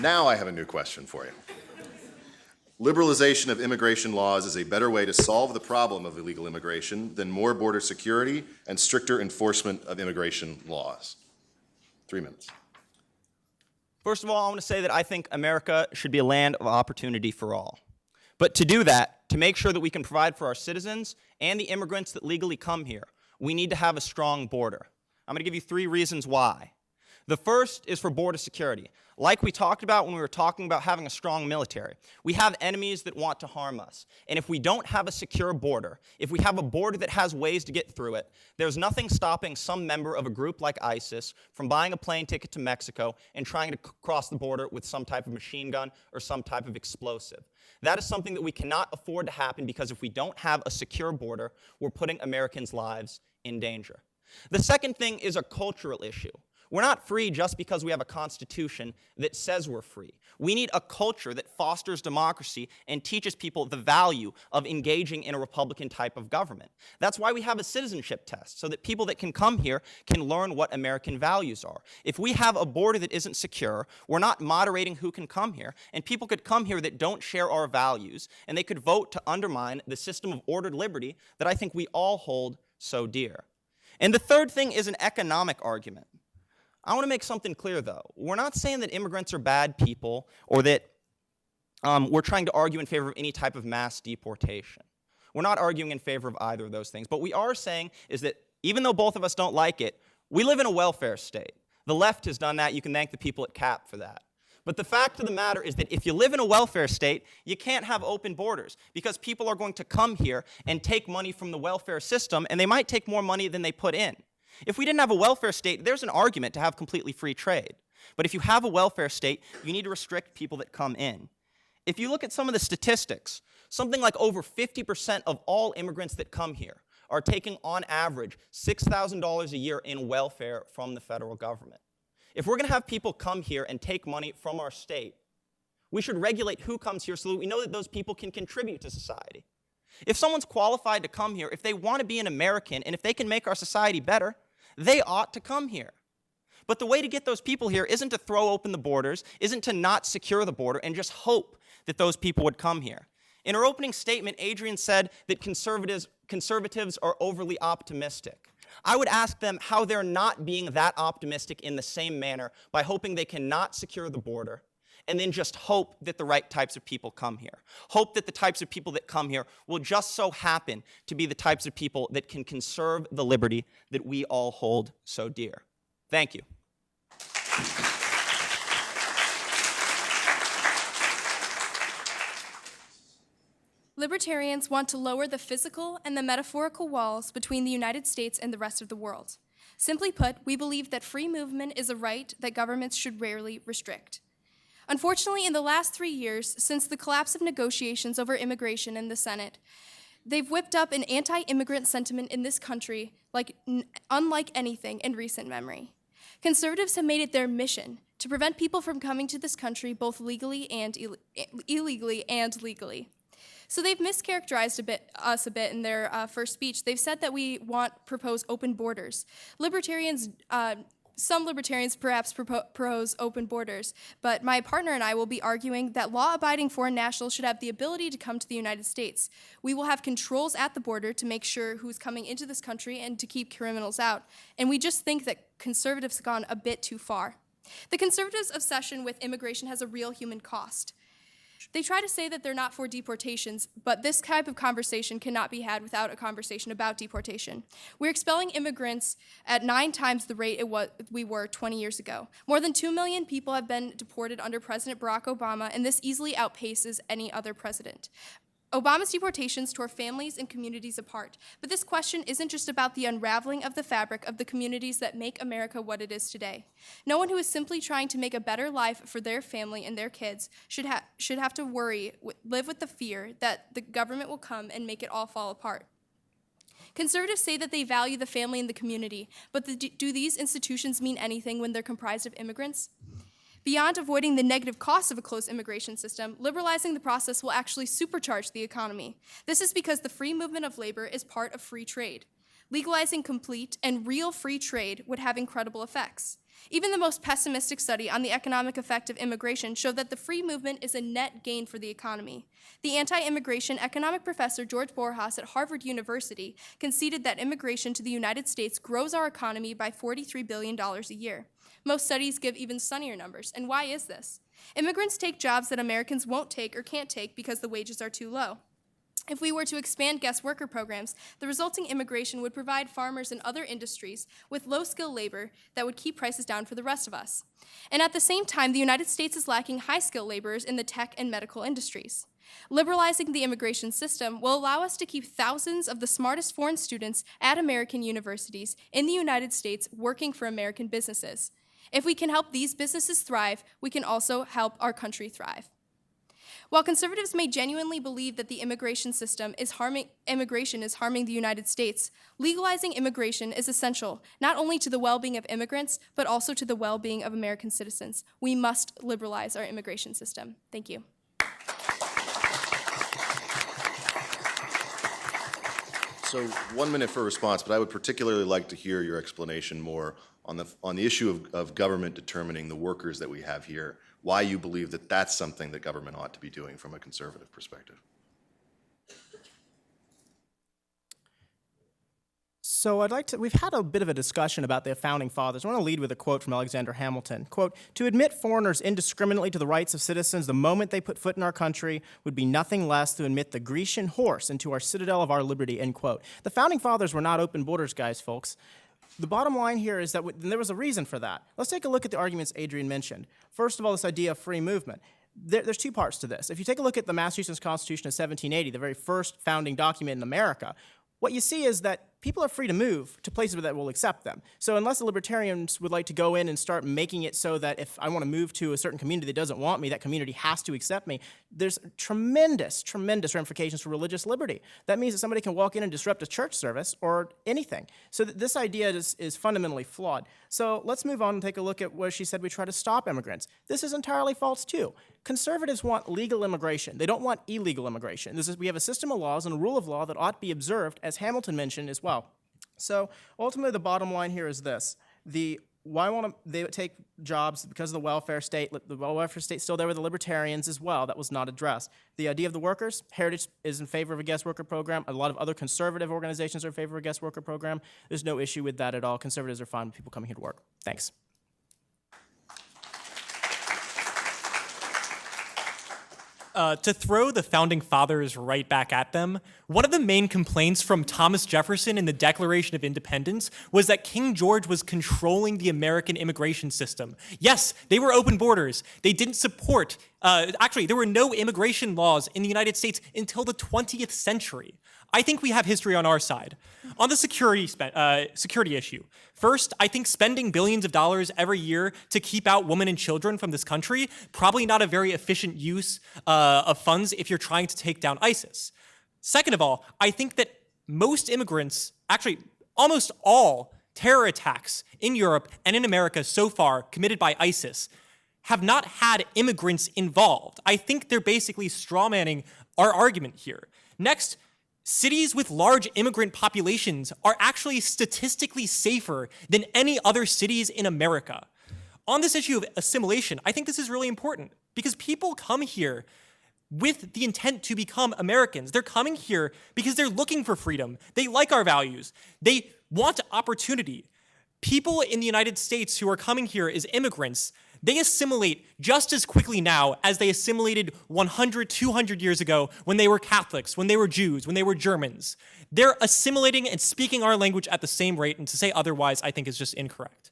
Speaker 2: Now I have a new question for you. Liberalization of immigration laws is a better way to solve the problem of illegal immigration than more border security and stricter enforcement of immigration laws. 3 minutes.
Speaker 3: First of all, I want to say that I think America should be a land of opportunity for all. But to do that, to make sure that we can provide for our citizens and the immigrants that legally come here, we need to have a strong border. I'm going to give you 3 reasons why. The first is for border security. Like we talked about when we were talking about having a strong military, we have enemies that want to harm us. And if we don't have a secure border, if we have a border that has ways to get through it, there's nothing stopping some member of a group like ISIS from buying a plane ticket to Mexico and trying to cross the border with some type of machine gun or some type of explosive. That is something that we cannot afford to happen because if we don't have a secure border, we're putting Americans' lives in danger. The second thing is a cultural issue. We're not free just because we have a constitution that says we're free. We need a culture that fosters democracy and teaches people the value of engaging in a Republican type of government. That's why we have a citizenship test, so that people that can come here can learn what American values are. If we have a border that isn't secure, we're not moderating who can come here, and people could come here that don't share our values, and they could vote to undermine the system of ordered liberty that I think we all hold so dear. And the third thing is an economic argument. I want to make something clear, though. We're not saying that immigrants are bad people or that we're trying to argue in favor of any type of mass deportation. We're not arguing in favor of either of those things. But what we are saying is that even though both of us don't like it, we live in a welfare state. The left has done that. You can thank the people at CAP for that. But the fact of the matter is that if you live in a welfare state, you can't have open borders because people are going to come here and take money from the welfare system, and they might take more money than they put in. If we didn't have a welfare state, there's an argument to have completely free trade. But if you have a welfare state, you need to restrict people that come in. If you look at some of the statistics, something like over 50% of all immigrants that come here are taking, on average, $6,000 a year in welfare from the federal government. If we're going to have people come here and take money from our state, we should regulate who comes here so that we know that those people can contribute to society. If someone's qualified to come here, if they want to be an American, and if they can make our society better, they ought to come here. But the way to get those people here isn't to throw open the borders, isn't to not secure the border and just hope that those people would come here. In her opening statement, Adrienne said that conservatives are overly optimistic. I would ask them how they're not being that optimistic in the same manner by hoping they cannot secure the border and then just hope that the right types of people come here. Hope that the types of people that come here will just so happen to be the types of people that can conserve the liberty that we all hold so dear. Thank you.
Speaker 4: Libertarians want to lower the physical and the metaphorical walls between the United States and the rest of the world. Simply put, we believe that free movement is a right that governments should rarely restrict. Unfortunately, in the last 3 years, since the collapse of negotiations over immigration in the Senate, they've whipped up an anti-immigrant sentiment in this country unlike anything in recent memory. Conservatives have made it their mission to prevent people from coming to this country both legally and illegally and legally. So they've mischaracterized us a bit in their first speech. They've said that we propose open borders. Some libertarians perhaps propose open borders, but my partner and I will be arguing that law-abiding foreign nationals should have the ability to come to the United States. We will have controls at the border to make sure who's coming into this country and to keep criminals out. And we just think that conservatives have gone a bit too far. The conservatives' obsession with immigration has a real human cost. They try to say that they're not for deportations, but this type of conversation cannot be had without a conversation about deportation. We're expelling immigrants at 9 times the rate we were 20 years ago. More than 2 million people have been deported under President Barack Obama, and this easily outpaces any other president. Obama's deportations tore families and communities apart, but this question isn't just about the unraveling of the fabric of the communities that make America what it is today. No one who is simply trying to make a better life for their family and their kids should have to live with the fear that the government will come and make it all fall apart. Conservatives say that they value the family and the community, but do these institutions mean anything when they're comprised of immigrants? Beyond avoiding the negative costs of a closed immigration system, liberalizing the process will actually supercharge the economy. This is because the free movement of labor is part of free trade. Legalizing complete and real free trade would have incredible effects. Even the most pessimistic study on the economic effect of immigration showed that the free movement is a net gain for the economy. The anti-immigration economic professor George Borjas at Harvard University conceded that immigration to the United States grows our economy by $43 billion a year. Most studies give even sunnier numbers. And why is this? Immigrants take jobs that Americans won't take or can't take because the wages are too low. If we were to expand guest worker programs, the resulting immigration would provide farmers and other industries with low-skilled labor that would keep prices down for the rest of us. And at the same time, the United States is lacking high-skilled laborers in the tech and medical industries. Liberalizing the immigration system will allow us to keep thousands of the smartest foreign students at American universities in the United States working for American businesses. If we can help these businesses thrive, we can also help our country thrive. While conservatives may genuinely believe that the immigration is harming the United States, legalizing immigration is essential not only to the well-being of immigrants, but also to the well-being of American citizens. We must liberalize our immigration system. Thank you.
Speaker 2: So 1 minute for response, but I would particularly like to hear your explanation more on the issue of government determining the workers that we have here, why you believe that that's something that government ought to be doing from a conservative perspective.
Speaker 5: So we've had a bit of a discussion about the Founding Fathers. I want to lead with a quote from Alexander Hamilton. Quote, "To admit foreigners indiscriminately to the rights of citizens the moment they put foot in our country would be nothing less to admit the Grecian horse into our citadel of our liberty," end quote. The Founding Fathers were not open borders guys, folks. The bottom line here is that there was a reason for that. Let's take a look at the arguments Adrian mentioned. First of all, this idea of free movement. There's 2 parts to this. If you take a look at the Massachusetts Constitution of 1780, the very first founding document in America, what you see is that people are free to move to places that will accept them. So unless the libertarians would like to go in and start making it so that if I want to move to a certain community that doesn't want me, that community has to accept me, there's tremendous, tremendous ramifications for religious liberty. That means that somebody can walk in and disrupt a church service or anything. So this idea is fundamentally flawed. So let's move on and take a look at where she said we try to stop immigrants. This is entirely false too. Conservatives want legal immigration. They don't want illegal immigration. We have a system of laws and a rule of law that ought to be observed, as Hamilton mentioned as well. So ultimately, the bottom line here is this: why won't they take jobs because of the welfare state? The welfare state's still there with the libertarians as well. That was not addressed. The idea of the workers, Heritage is in favor of a guest worker program. A lot of other conservative organizations are in favor of a guest worker program. There's no issue with that at all. Conservatives are fine with people coming here to work. Thanks.
Speaker 6: To throw the Founding Fathers right back at them, one of the main complaints from Thomas Jefferson in the Declaration of Independence was that King George was controlling the American immigration system. Yes, they were open borders. They didn't support, actually, there were no immigration laws in the United States until the 20th century. I think we have history on our side. On the security issue, first, I think spending billions of dollars every year to keep out women and children from this country, probably not a very efficient use of funds if you're trying to take down ISIS. Second of all, I think that most immigrants, actually almost all terror attacks in Europe and in America so far committed by ISIS have not had immigrants involved. I think they're basically strawmanning our argument here. Next, cities with large immigrant populations are actually statistically safer than any other cities in America. On this issue of assimilation, I think this is really important because people come here with the intent to become Americans. They're coming here because they're looking for freedom. They like our values. They want opportunity. People in the United States who are coming here as immigrants, they assimilate just as quickly now as they assimilated 100, 200 years ago when they were Catholics, when they were Jews, when they were Germans. They're assimilating and speaking our language at the same rate, and to say otherwise, I think, is just incorrect.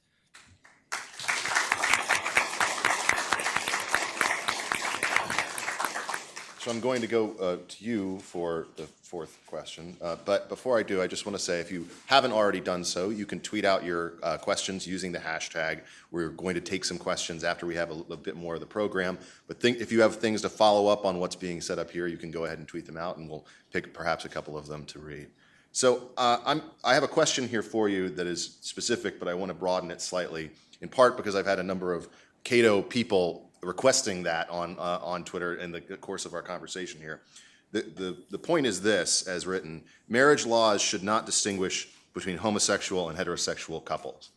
Speaker 2: So I'm going to go to you for the fourth question. But before I do, I just want to say if you haven't already done so, you can tweet out your questions using the hashtag. We're going to take some questions after we have a bit more of the program. But if you have things to follow up on what's being said up here, you can go ahead and tweet them out, and we'll pick perhaps a couple of them to read. So I have a question here for you that is specific, but I want to broaden it slightly, in part because I've had a number of Cato people requesting that on Twitter in the course of our conversation here. The point is this, as written: marriage laws should not distinguish between homosexual and heterosexual couples.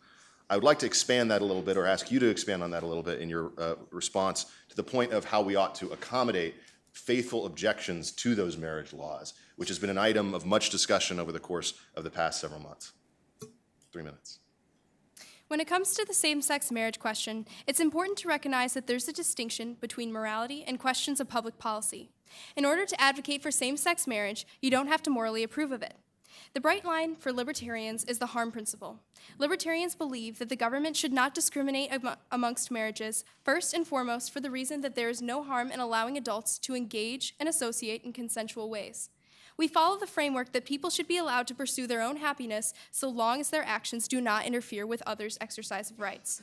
Speaker 2: I would like to expand that a little bit, or ask you to expand on that a little bit in your response to the point of how we ought to accommodate faithful objections to those marriage laws, which has been an item of much discussion over the course of the past several months. 3 minutes.
Speaker 4: When it comes to the same-sex marriage question, it's important to recognize that there's a distinction between morality and questions of public policy. In order to advocate for same-sex marriage, you don't have to morally approve of it. The bright line for libertarians is the harm principle. Libertarians believe that the government should not discriminate amongst marriages, first and foremost for the reason that there is no harm in allowing adults to engage and associate in consensual ways. We follow the framework that people should be allowed to pursue their own happiness so long as their actions do not interfere with others' exercise of rights.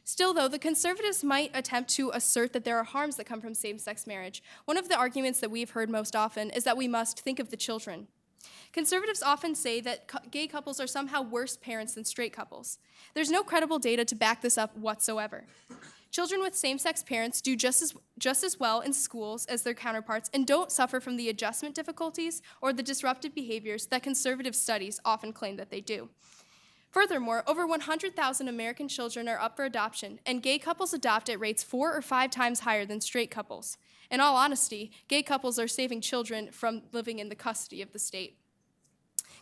Speaker 4: Still, though, the conservatives might attempt to assert that there are harms that come from same-sex marriage. One of the arguments that we've heard most often is that we must think of the children. Conservatives often say that gay couples are somehow worse parents than straight couples. There's no credible data to back this up whatsoever. Children with same-sex parents do just as well in schools as their counterparts and don't suffer from the adjustment difficulties or the disruptive behaviors that conservative studies often claim that they do. Furthermore, over 100,000 American children are up for adoption, and gay couples adopt at rates 4 or 5 times higher than straight couples. In all honesty, gay couples are saving children from living in the custody of the state.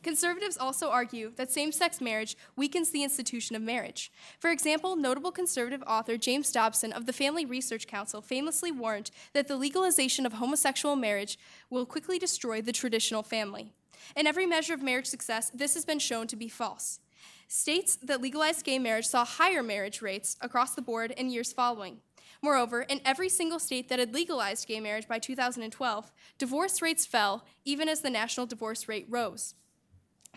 Speaker 4: Conservatives also argue that same-sex marriage weakens the institution of marriage. For example, notable conservative author James Dobson of the Family Research Council famously warned that the legalization of homosexual marriage will quickly destroy the traditional family. In every measure of marriage success, this has been shown to be false. States that legalized gay marriage saw higher marriage rates across the board in years following. Moreover, in every single state that had legalized gay marriage by 2012, divorce rates fell even as the national divorce rate rose.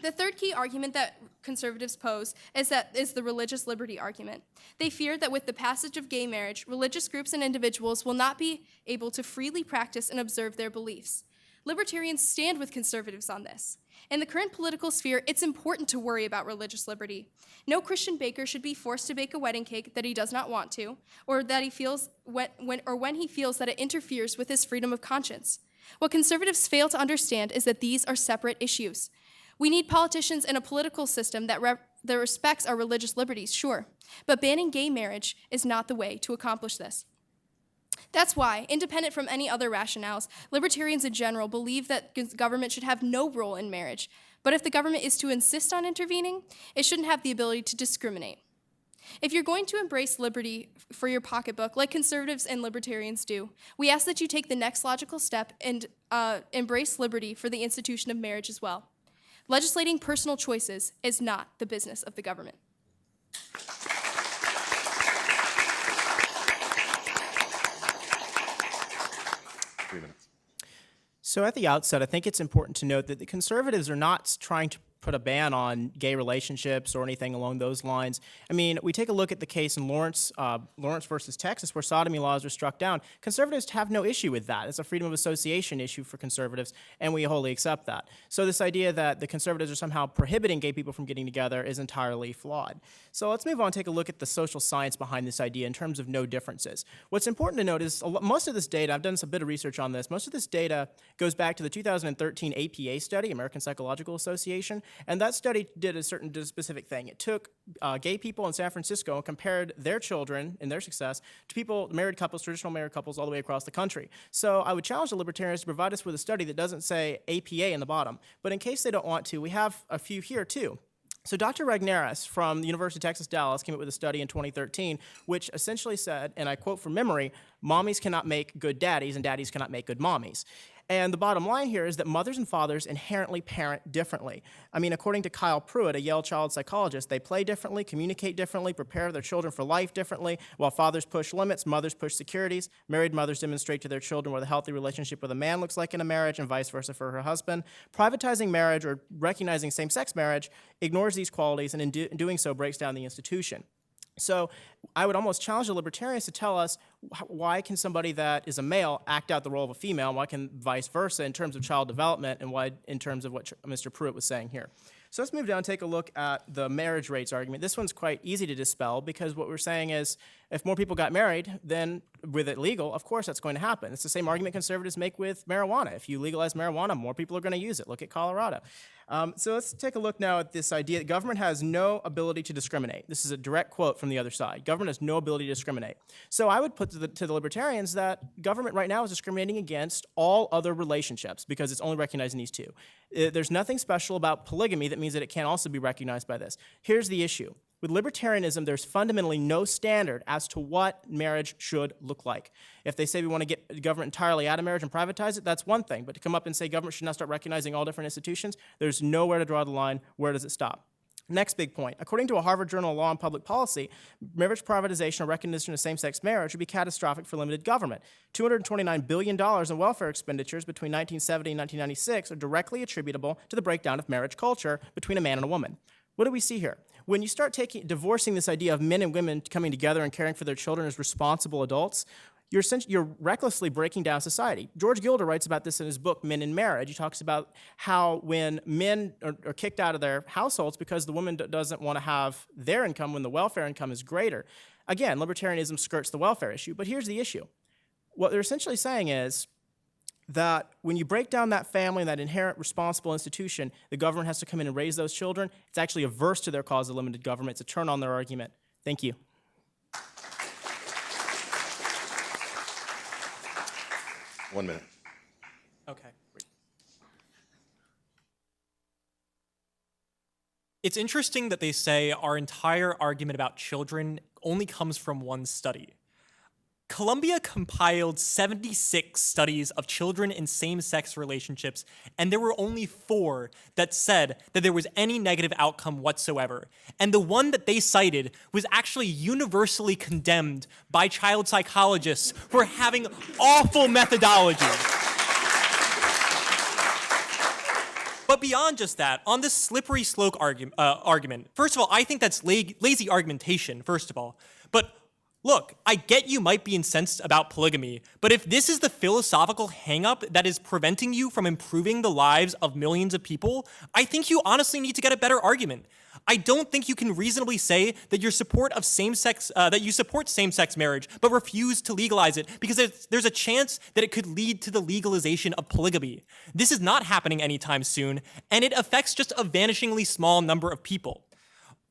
Speaker 4: The third key argument that conservatives pose is the religious liberty argument. They fear that with the passage of gay marriage, religious groups and individuals will not be able to freely practice and observe their beliefs. Libertarians stand with conservatives on this. In the current political sphere, it's important to worry about religious liberty. No Christian baker should be forced to bake a wedding cake that he does not want to, or that he feels when he feels that it interferes with his freedom of conscience. What conservatives fail to understand is that these are separate issues. We need politicians and a political system that respects our religious liberties, sure, but banning gay marriage is not the way to accomplish this. That's why, independent from any other rationales, libertarians in general believe that government should have no role in marriage, but if the government is to insist on intervening, it shouldn't have the ability to discriminate. If you're going to embrace liberty for your pocketbook, like conservatives and libertarians do, we ask that you take the next logical step and embrace liberty for the institution of marriage as well. Legislating personal choices is not the business of the government.
Speaker 2: 3 minutes.
Speaker 5: So at the outset, I think it's important to note that the conservatives are not trying to put a ban on gay relationships or anything along those lines. I mean, we take a look at the case in Lawrence versus Texas, where sodomy laws were struck down. Conservatives have no issue with that. It's a freedom of association issue for conservatives, and we wholly accept that. So this idea that the conservatives are somehow prohibiting gay people from getting together is entirely flawed. So let's move on and take a look at the social science behind this idea in terms of no differences. What's important to note is most of this data, I've done a bit of research on this, most of this data goes back to the 2013 APA study, American Psychological Association, and that study did a specific thing. It took gay people in San Francisco and compared their children and their success to people, married couples, traditional married couples all the way across the country. So I would challenge the libertarians to provide us with a study that doesn't say APA in the bottom, but in case they don't want to, we have a few here too. So Dr. Regnerus from the University of Texas, Dallas came up with a study in 2013 which essentially said, and I quote from memory, "Mommies cannot make good daddies and daddies cannot make good mommies." And the bottom line here is that mothers and fathers inherently parent differently. I mean, according to Kyle Pruitt, a Yale child psychologist, they play differently, communicate differently, prepare their children for life differently. While fathers push limits, mothers push securities. Married mothers demonstrate to their children what a healthy relationship with a man looks like in a marriage, and vice versa for her husband. Privatizing marriage or recognizing same-sex marriage ignores these qualities, and in doing so breaks down the institution. So I would almost challenge the libertarians to tell us why can somebody that is a male act out the role of a female, and why can vice versa in terms of child development, and why in terms of what Mr. Pruitt was saying here. So let's move down and take a look at the marriage rates argument. This one's quite easy to dispel because what we're saying is if more people got married, then with it legal, of course that's going to happen. It's the same argument conservatives make with marijuana. If you legalize marijuana, more people are going to use it. Look at Colorado. So let's take a look now at this idea that government has no ability to discriminate. This is a direct quote from the other side. Government has no ability to discriminate. So I would put to the libertarians that government right now is discriminating against all other relationships because it's only recognizing these two. There's nothing special about polygamy that means that it can't also be recognized by this. Here's the issue. With libertarianism, there's fundamentally no standard as to what marriage should look like. If they say we want to get government entirely out of marriage and privatize it, that's one thing. But to come up and say government should now start recognizing all different institutions, there's nowhere to draw the line. Where does it stop? Next big point. According to a Harvard Journal of Law and Public Policy, marriage privatization or recognition of same-sex marriage would be catastrophic for limited government. $229 billion in welfare expenditures between 1970 and 1996 are directly attributable to the breakdown of marriage culture between a man and a woman. What do we see here? When you start divorcing this idea of men and women coming together and caring for their children as responsible adults, you're recklessly breaking down society. George Gilder writes about this in his book, Men in Marriage. He talks about how when men are kicked out of their households because the woman doesn't want to have their income when the welfare income is greater. Again, libertarianism skirts the welfare issue, but here's the issue. What they're essentially saying is that when you break down that family and that inherent responsible institution, the government has to come in and raise those children. It's actually averse to their cause of limited government. It's a turn on their argument. Thank you.
Speaker 2: 1 minute.
Speaker 6: Okay. It's interesting that they say our entire argument about children only comes from one study. Columbia compiled 76 studies of children in same-sex relationships, and there were only 4 that said that there was any negative outcome whatsoever. And the one that they cited was actually universally condemned by child psychologists for having awful methodology. But beyond just that, on this slippery slope argument, first of all, I think that's lazy argumentation, first of all. But look, I get you might be incensed about polygamy, but if this is the philosophical hang-up that is preventing you from improving the lives of millions of people, I think you honestly need to get a better argument. I don't think you can reasonably say that you support same-sex marriage, but refuse to legalize it because there's a chance that it could lead to the legalization of polygamy. This is not happening anytime soon, and it affects just a vanishingly small number of people.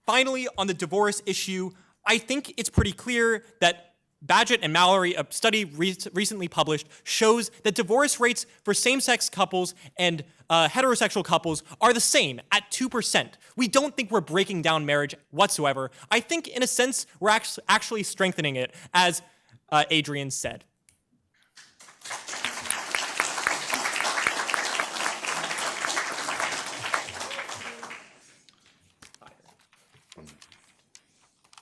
Speaker 6: Finally, on the divorce issue, I think it's pretty clear that Badgett and Mallory, a study recently published, shows that divorce rates for same-sex couples and heterosexual couples are the same at 2%. We don't think we're breaking down marriage whatsoever. I think, in a sense, we're actually strengthening it, as Adrian said.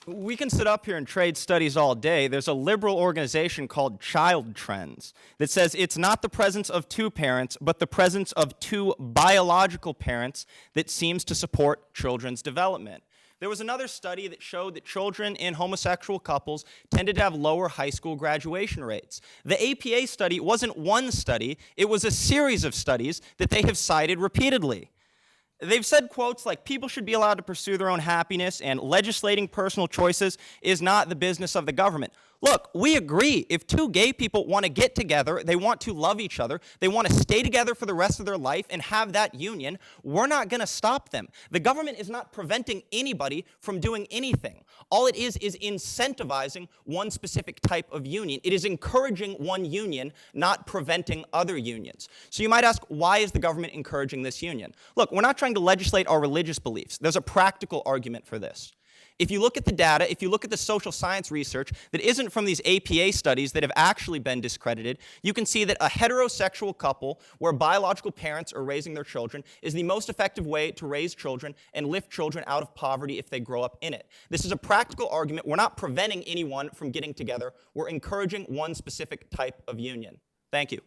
Speaker 3: We can sit up here and trade studies all day. There's a liberal organization called Child Trends that says it's not the presence of two parents, but the presence of two biological parents that seems to support children's development. There was another study that showed that children in homosexual couples tended to have lower high school graduation rates. The APA study wasn't one study, it was a series of studies that they have cited repeatedly. They've said quotes like, people should be allowed to pursue their own happiness, and legislating personal choices is not the business of the government. Look, we agree. If two gay people want to get together, they want to love each other, they want to stay together for the rest of their life and have that union, we're not going to stop them. The government is not preventing anybody from doing anything. All it is incentivizing one specific type of union. It is encouraging one union, not preventing other unions. So you might ask, why is the government encouraging this union? Look, we're not trying to legislate our religious beliefs. There's a practical argument for this. If you look at the data, if you look at the social science research that isn't from these APA studies that have actually been discredited, you can see that a heterosexual couple where biological parents are raising their children is the most effective way to raise children and lift children out of poverty if they grow up in it. This is a practical argument. We're not preventing anyone from getting together. We're encouraging one specific type of union. Thank you.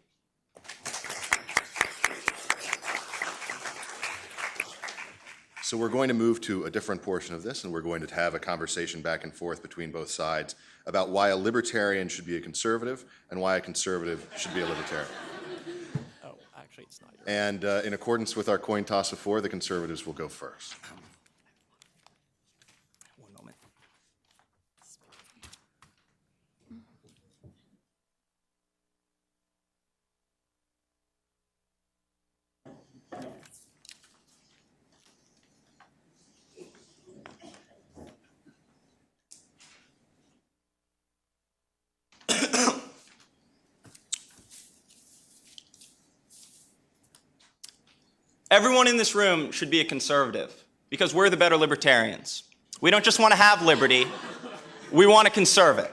Speaker 2: So we're going to move to a different portion of this, and we're going to have a conversation back and forth between both sides about why a libertarian should be a conservative and why a conservative should be a libertarian.
Speaker 6: Oh, actually, it's not yours.
Speaker 2: And in accordance with our coin toss of 4, the conservatives will go first.
Speaker 3: One moment. Everyone in this room should be a conservative because we're the better libertarians. We don't just want to have liberty, we want to conserve it.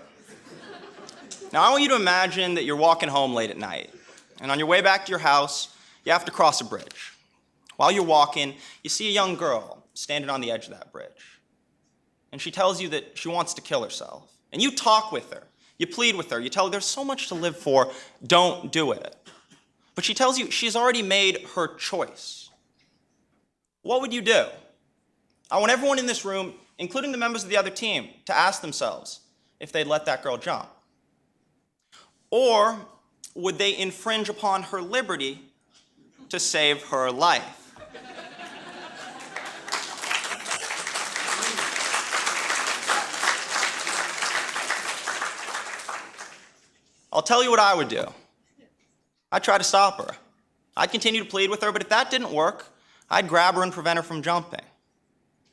Speaker 3: Now, I want you to imagine that you're walking home late at night, and on your way back to your house, you have to cross a bridge. While you're walking, you see a young girl standing on the edge of that bridge, and she tells you that she wants to kill herself. And you talk with her, you plead with her, you tell her there's so much to live for, don't do it. But she tells you she's already made her choice. What would you do? I want everyone in this room, including the members of the other team, to ask themselves if they'd let that girl jump. Or would they infringe upon her liberty to save her life? I'll tell you what I would do. I'd try to stop her. I'd continue to plead with her, but if that didn't work, I'd grab her and prevent her from jumping.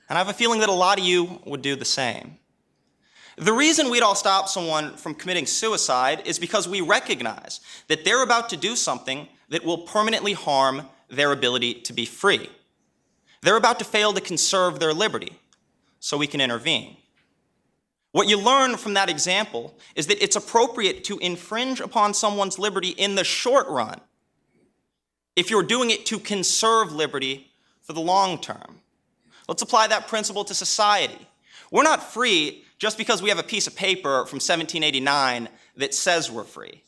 Speaker 3: And I have a feeling that a lot of you would do the same. The reason we'd all stop someone from committing suicide is because we recognize that they're about to do something that will permanently harm their ability to be free. They're about to fail to conserve their liberty, so we can intervene. What you learn from that example is that it's appropriate to infringe upon someone's liberty in the short run if you're doing it to conserve liberty for the long term. Let's apply that principle to society. We're not free just because we have a piece of paper from 1789 that says we're free.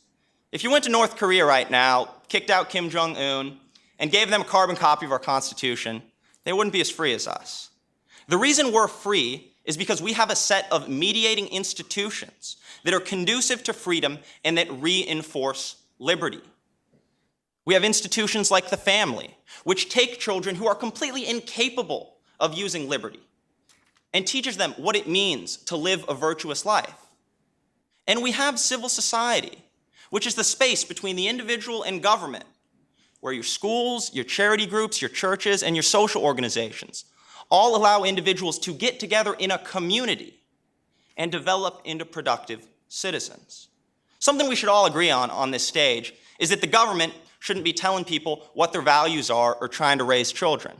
Speaker 3: If you went to North Korea right now, kicked out Kim Jong-un, and gave them a carbon copy of our Constitution, they wouldn't be as free as us. The reason we're free is because we have a set of mediating institutions that are conducive to freedom and that reinforce liberty. We have institutions like the family, which take children who are completely incapable of using liberty and teaches them what it means to live a virtuous life. And we have civil society, which is the space between the individual and government, where your schools, your charity groups, your churches, and your social organizations all allow individuals to get together in a community and develop into productive citizens. Something we should all agree on this stage is that the government shouldn't be telling people what their values are or trying to raise children.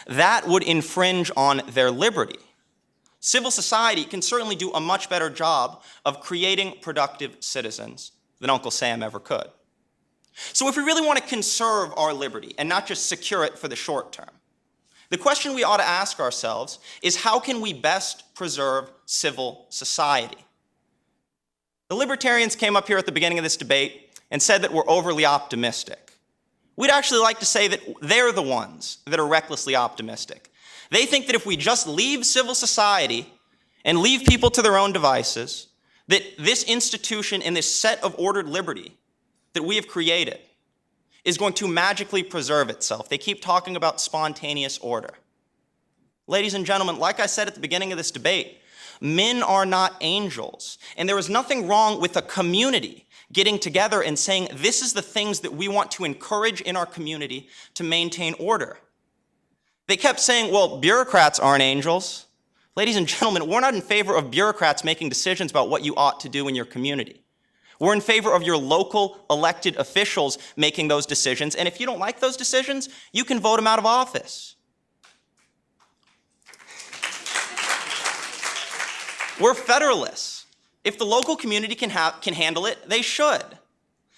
Speaker 3: That would infringe on their liberty. Civil society can certainly do a much better job of creating productive citizens than Uncle Sam ever could. So if we really want to conserve our liberty and not just secure it for the short term, The question we ought to ask ourselves is, how can we best preserve civil society? The libertarians came up here at the beginning of this debate and said that we're overly optimistic. We'd actually like to say that they're the ones that are recklessly optimistic. They think that if we just leave civil society and leave people to their own devices, that this institution and this set of ordered liberty that we have created is going to magically preserve itself. They keep talking about spontaneous order. Ladies and gentlemen, like I said at the beginning of this debate, men are not angels, and there is nothing wrong with a community getting together and saying, this is the things that we want to encourage in our community to maintain order. They kept saying, well, bureaucrats aren't angels. Ladies and gentlemen, we're not in favor of bureaucrats making decisions about what you ought to do in your community. We're in favor of your local elected officials making those decisions, and if you don't like those decisions, you can vote them out of office. We're federalists. If the local community can handle it, they should.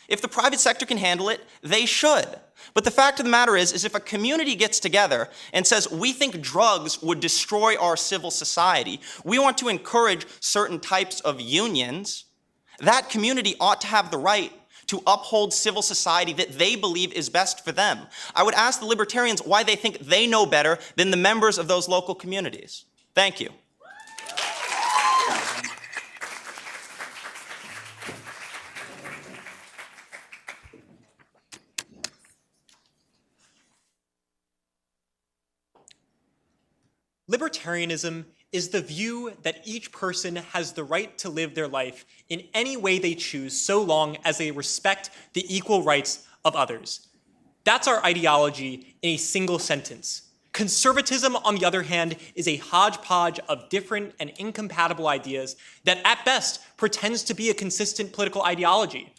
Speaker 3: If the private sector can handle it, they should. But the fact of the matter is if a community gets together and says, we think drugs would destroy our civil society, we want to encourage certain types of unions, that community ought to have the right to uphold civil society that they believe is best for them. I would ask the libertarians why they think they know better than the members of those local communities. Thank you.
Speaker 6: Libertarianism is the view that each person has the right to live their life in any way they choose, so long as they respect the equal rights of others. That's our ideology in a single sentence. Conservatism, on the other hand, is a hodgepodge of different and incompatible ideas that at best pretends to be a consistent political ideology.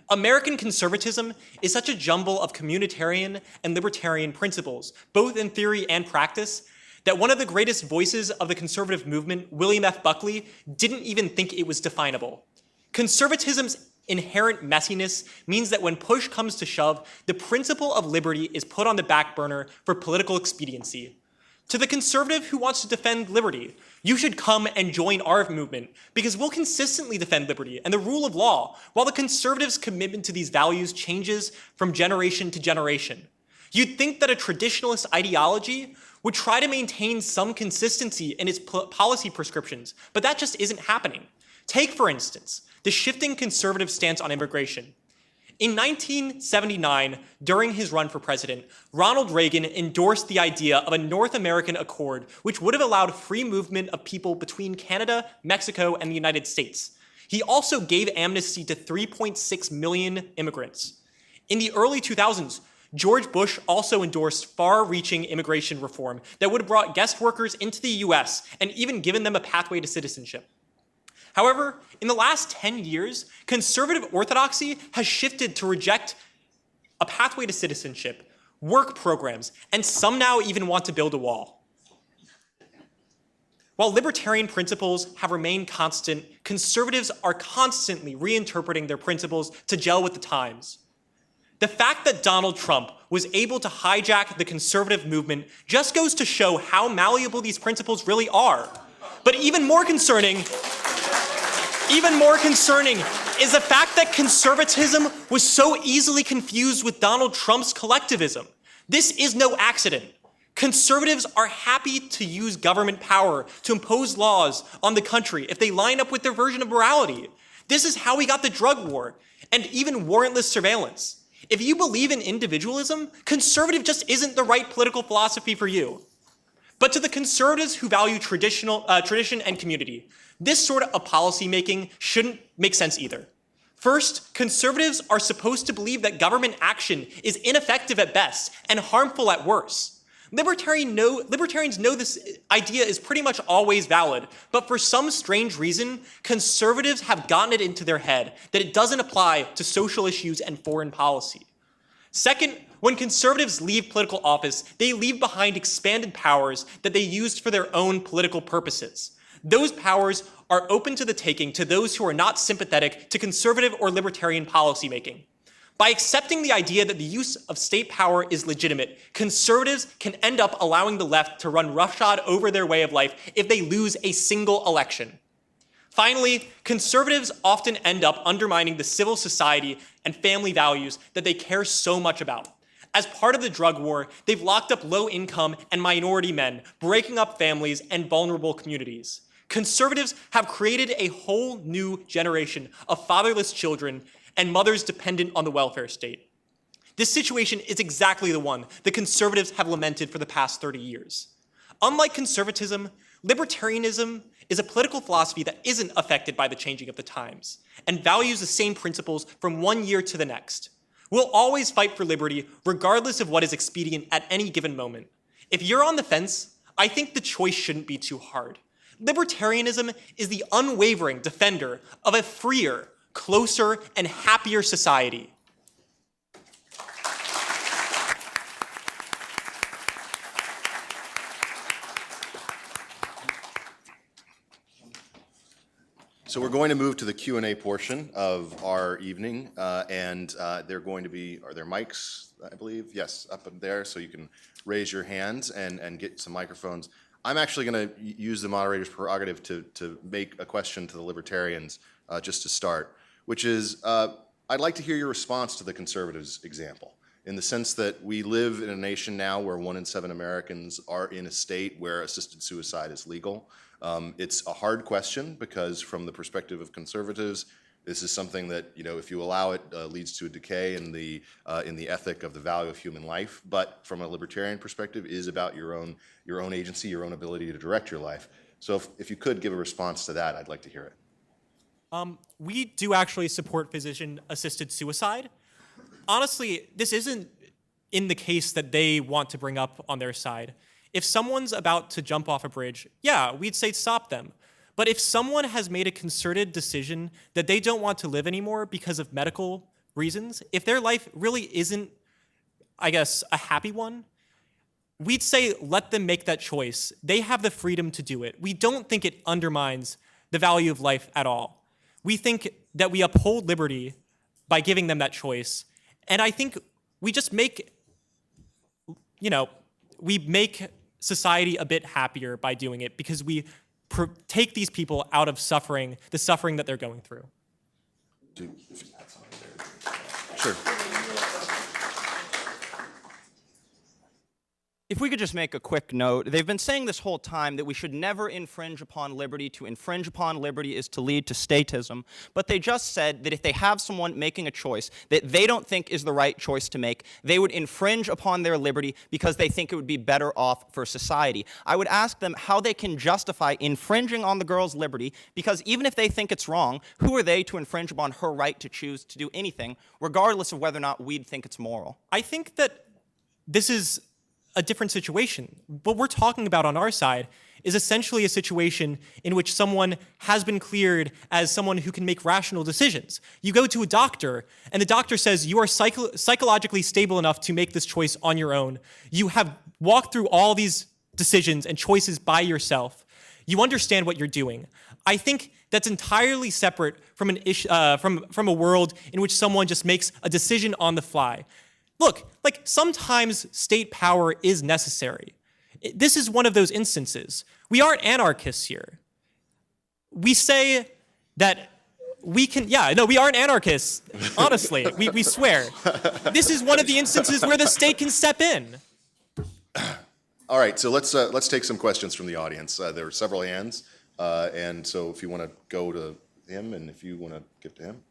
Speaker 6: American conservatism is such a jumble of communitarian and libertarian principles, both in theory and practice, that one of the greatest voices of the conservative movement, William F. Buckley, didn't even think it was definable. Conservatism's inherent messiness means that when push comes to shove, the principle of liberty is put on the back burner for political expediency. To the conservative who wants to defend liberty, you should come and join our movement, because we'll consistently defend liberty and the rule of law, while the conservatives' commitment to these values changes from generation to generation. You'd think that a traditionalist ideology would try to maintain some consistency in its policy prescriptions, but that just isn't happening. Take, for instance, the shifting conservative stance on immigration. In 1979, during his run for president, Ronald Reagan endorsed the idea of a North American Accord, which would have allowed free movement of people between Canada, Mexico, and the United States. He also gave amnesty to 3.6 million immigrants. In the early 2000s, George Bush also endorsed far-reaching immigration reform that would have brought guest workers into the US and even given them a pathway to citizenship. However, in the last 10 years, conservative orthodoxy has shifted to reject a pathway to citizenship, work programs, and some now even want to build a wall. While libertarian principles have remained constant, conservatives are constantly reinterpreting their principles to gel with the times. The fact that Donald Trump was able to hijack the conservative movement just goes to show how malleable these principles really are. But even more concerning is the fact that conservatism was so easily confused with Donald Trump's collectivism. This is no accident. Conservatives are happy to use government power to impose laws on the country if they line up with their version of morality. This is how we got the drug war and even warrantless surveillance. If you believe in individualism, conservative just isn't the right political philosophy for you. But to the conservatives who value tradition and community, this sort of policymaking shouldn't make sense either. First, conservatives are supposed to believe that government action is ineffective at best and harmful at worst. Libertarians know this idea is pretty much always valid, but for some strange reason, conservatives have gotten it into their head that it doesn't apply to social issues and foreign policy. Second, when conservatives leave political office, they leave behind expanded powers that they used for their own political purposes. Those powers are open to the taking to those who are not sympathetic to conservative or libertarian policymaking. By accepting the idea that the use of state power is legitimate, conservatives can end up allowing the left to run roughshod over their way of life if they lose a single election. Finally, conservatives often end up undermining the civil society and family values that they care so much about. As part of the drug war, they've locked up low-income and minority men, breaking up families and vulnerable communities. Conservatives have created a whole new generation of fatherless children and mothers dependent on the welfare state. This situation is exactly the one the conservatives have lamented for the past 30 years. Unlike conservatism, libertarianism is a political philosophy that isn't affected by the changing of the times and values the same principles from one year to the next. We'll always fight for liberty regardless of what is expedient at any given moment. If you're on the fence, I think the choice shouldn't be too hard. Libertarianism is the unwavering defender of a freer, closer, and happier society.
Speaker 2: So we're going to move to the Q&A portion of our evening, and they're going to be, are there mics, I believe? Yes, up there, so you can raise your hands and get some microphones. I'm actually going to use the moderator's prerogative to make a question to the libertarians just to start, which is, I'd like to hear your response to the conservatives' example, in the sense that we live in a nation now where 1 in 7 Americans are in a state where assisted suicide is legal. It's a hard question because from the perspective of conservatives, this is something that, you know, if you allow it, leads to a decay in the ethic of the value of human life. But from a libertarian perspective, is about your own agency, your own ability to direct your life. So if you could give a response to that, I'd like to hear it.
Speaker 6: We do actually support physician-assisted suicide. Honestly, this isn't in the case that they want to bring up on their side. If someone's about to jump off a bridge, yeah, we'd say stop them. But if someone has made a concerted decision that they don't want to live anymore because of medical reasons, if their life really isn't, I guess, a happy one, we'd say let them make that choice. They have the freedom to do it. We don't think it undermines the value of life at all. We think that we uphold liberty by giving them that choice. And I think we just make, we make society a bit happier by doing it because we take these people out of suffering, the suffering that they're going through.
Speaker 2: Sure.
Speaker 3: If we could just make a quick note, they've been saying this whole time that we should never infringe upon liberty. To infringe upon liberty is to lead to statism. But they just said that if they have someone making a choice that they don't think is the right choice to make, they would infringe upon their liberty because they think it would be better off for society. I would ask them how they can justify infringing on the girl's liberty, because even if they think it's wrong, who are they to infringe upon her right to choose to do anything, regardless of whether or not we'd think it's moral?
Speaker 6: I think that this is a different situation. What we're talking about on our side is essentially a situation in which someone has been cleared as someone who can make rational decisions. You go to a doctor, and the doctor says you are psychologically stable enough to make this choice on your own. You have walked through all these decisions and choices by yourself. You understand what you're doing. I think that's entirely separate from an from a world in which someone just makes a decision on the fly. Look, sometimes state power is necessary. This is one of those instances. We aren't anarchists here. We say that we aren't anarchists, honestly. We swear. This is one of the instances where the state can step in.
Speaker 2: All right, so let's take some questions from the audience. There are several hands, and so if you want to go to him, and if you want to give to him.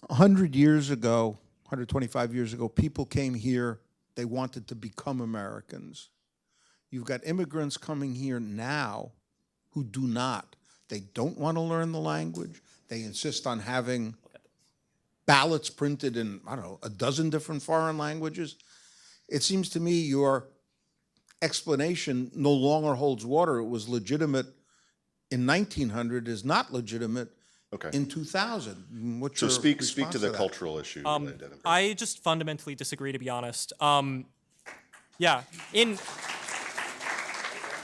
Speaker 7: 100 years ago, 125 years ago, people came here, they wanted to become Americans. You've got immigrants coming here now who do not. They don't want to learn the language. They insist on having ballots printed in, I don't know, a dozen different foreign languages. It seems to me your explanation no longer holds water. It was legitimate in 1900, is not legitimate in 2000. What's
Speaker 2: So
Speaker 7: your
Speaker 2: speak
Speaker 7: response
Speaker 2: to the
Speaker 7: that?
Speaker 2: cultural issue.
Speaker 6: I just fundamentally disagree, to be honest.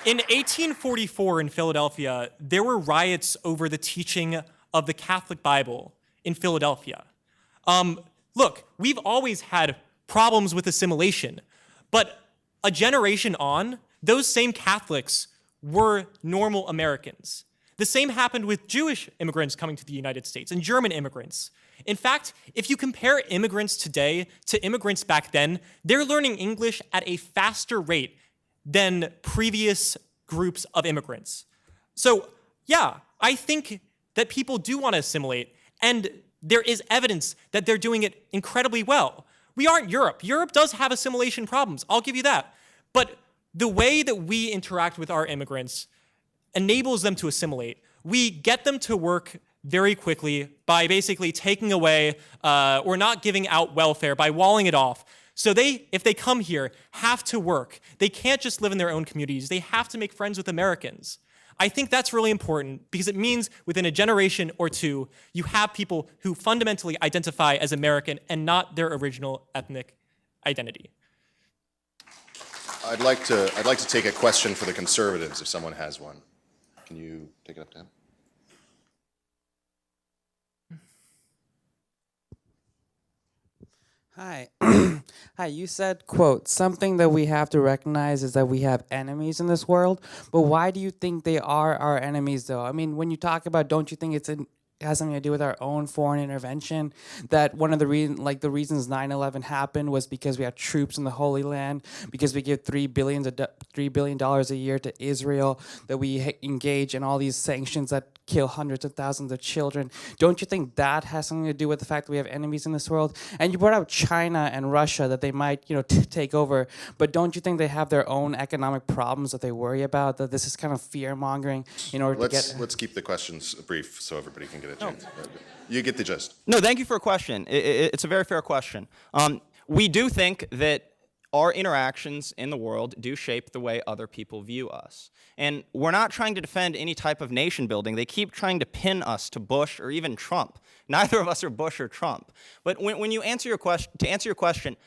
Speaker 6: In 1844 in Philadelphia, there were riots over the teaching of the Catholic Bible in Philadelphia. Look, we've always had problems with assimilation, but a generation on, those same Catholics were normal Americans. The same happened with Jewish immigrants coming to the United States and German immigrants. In fact, if you compare immigrants today to immigrants back then, they're learning English at a faster rate than previous groups of immigrants. So, yeah, I think that people do want to assimilate, and there is evidence that they're doing it incredibly well. We aren't Europe. Europe does have assimilation problems, I'll give you that. But the way that we interact with our immigrants enables them to assimilate. We get them to work very quickly by basically taking away or not giving out welfare, by walling it off. So they, if they come here, have to work. They can't just live in their own communities. They have to make friends with Americans. I think that's really important because it means within a generation or two, you have people who fundamentally identify as American and not their original ethnic identity.
Speaker 2: I'd like to take a question for the Conservatives if someone has one. Can you take it up to him?
Speaker 8: Hi. Hi, you said, quote, something that we have to recognize is that we have enemies in this world, but why do you think they are our enemies, though? I mean, when you talk about, don't you think it has something to do with our own foreign intervention? That one of the reasons 9/11 happened was because we had troops in the Holy Land, because we give $3 billion a year to Israel, that we engage in all these sanctions that kill hundreds of thousands of children. Don't you think that has something to do with the fact that we have enemies in this world? And you brought up China and Russia, that they might, take over, but don't you think they have their own economic problems that they worry about, that this is kind of fear-mongering in order to get...
Speaker 2: Let's keep the questions brief so everybody can get a chance. You get the gist.
Speaker 3: No, thank you for a question. It's a very fair question. We do think that our interactions in the world do shape the way other people view us. And we're not trying to defend any type of nation building. They keep trying to pin us to Bush or even Trump. Neither of us are Bush or Trump. But when you answer your question,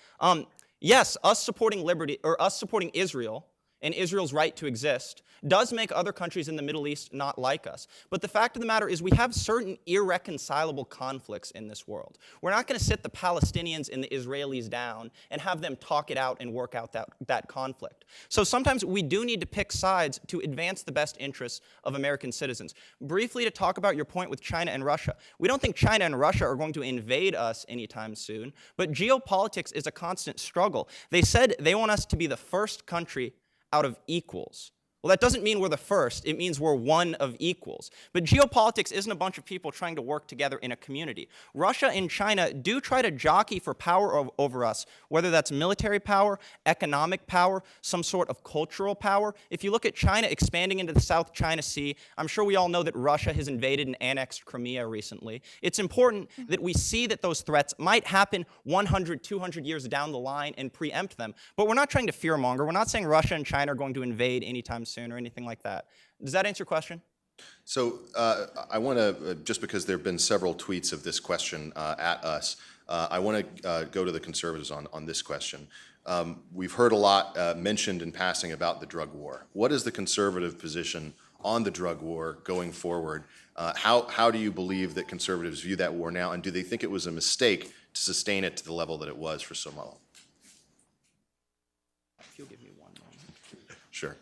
Speaker 3: yes, us supporting liberty or us supporting Israel and Israel's right to exist does make other countries in the Middle East not like us. But the fact of the matter is we have certain irreconcilable conflicts in this world. We're not going to sit the Palestinians and the Israelis down and have them talk it out and work out that conflict. So sometimes we do need to pick sides to advance the best interests of American citizens. Briefly, to talk about your point with China and Russia, we don't think China and Russia are going to invade us anytime soon, but geopolitics is a constant struggle. They said they want us to be the first country out of equals. Well, that doesn't mean we're the first. It means we're one of equals. But geopolitics isn't a bunch of people trying to work together in a community. Russia and China do try to jockey for power over us, whether that's military power, economic power, some sort of cultural power. If you look at China expanding into the South China Sea, I'm sure we all know that Russia has invaded and annexed Crimea recently. It's important that we see that those threats might happen 100, 200 years down the line and preempt them. But we're not trying to fearmonger. We're not saying Russia and China are going to invade anytime soon or anything like that. Does that answer your question?
Speaker 2: So I want to, just because there have been several tweets of this question at us, I want to go to the Conservatives on this question. We've heard a lot mentioned in passing about the drug war. What is the Conservative position on the drug war going forward? How do you believe that Conservatives view that war now, and do they think it was a mistake to sustain it to the level that it was for so long?
Speaker 3: If you'll give me one moment.
Speaker 2: Sure.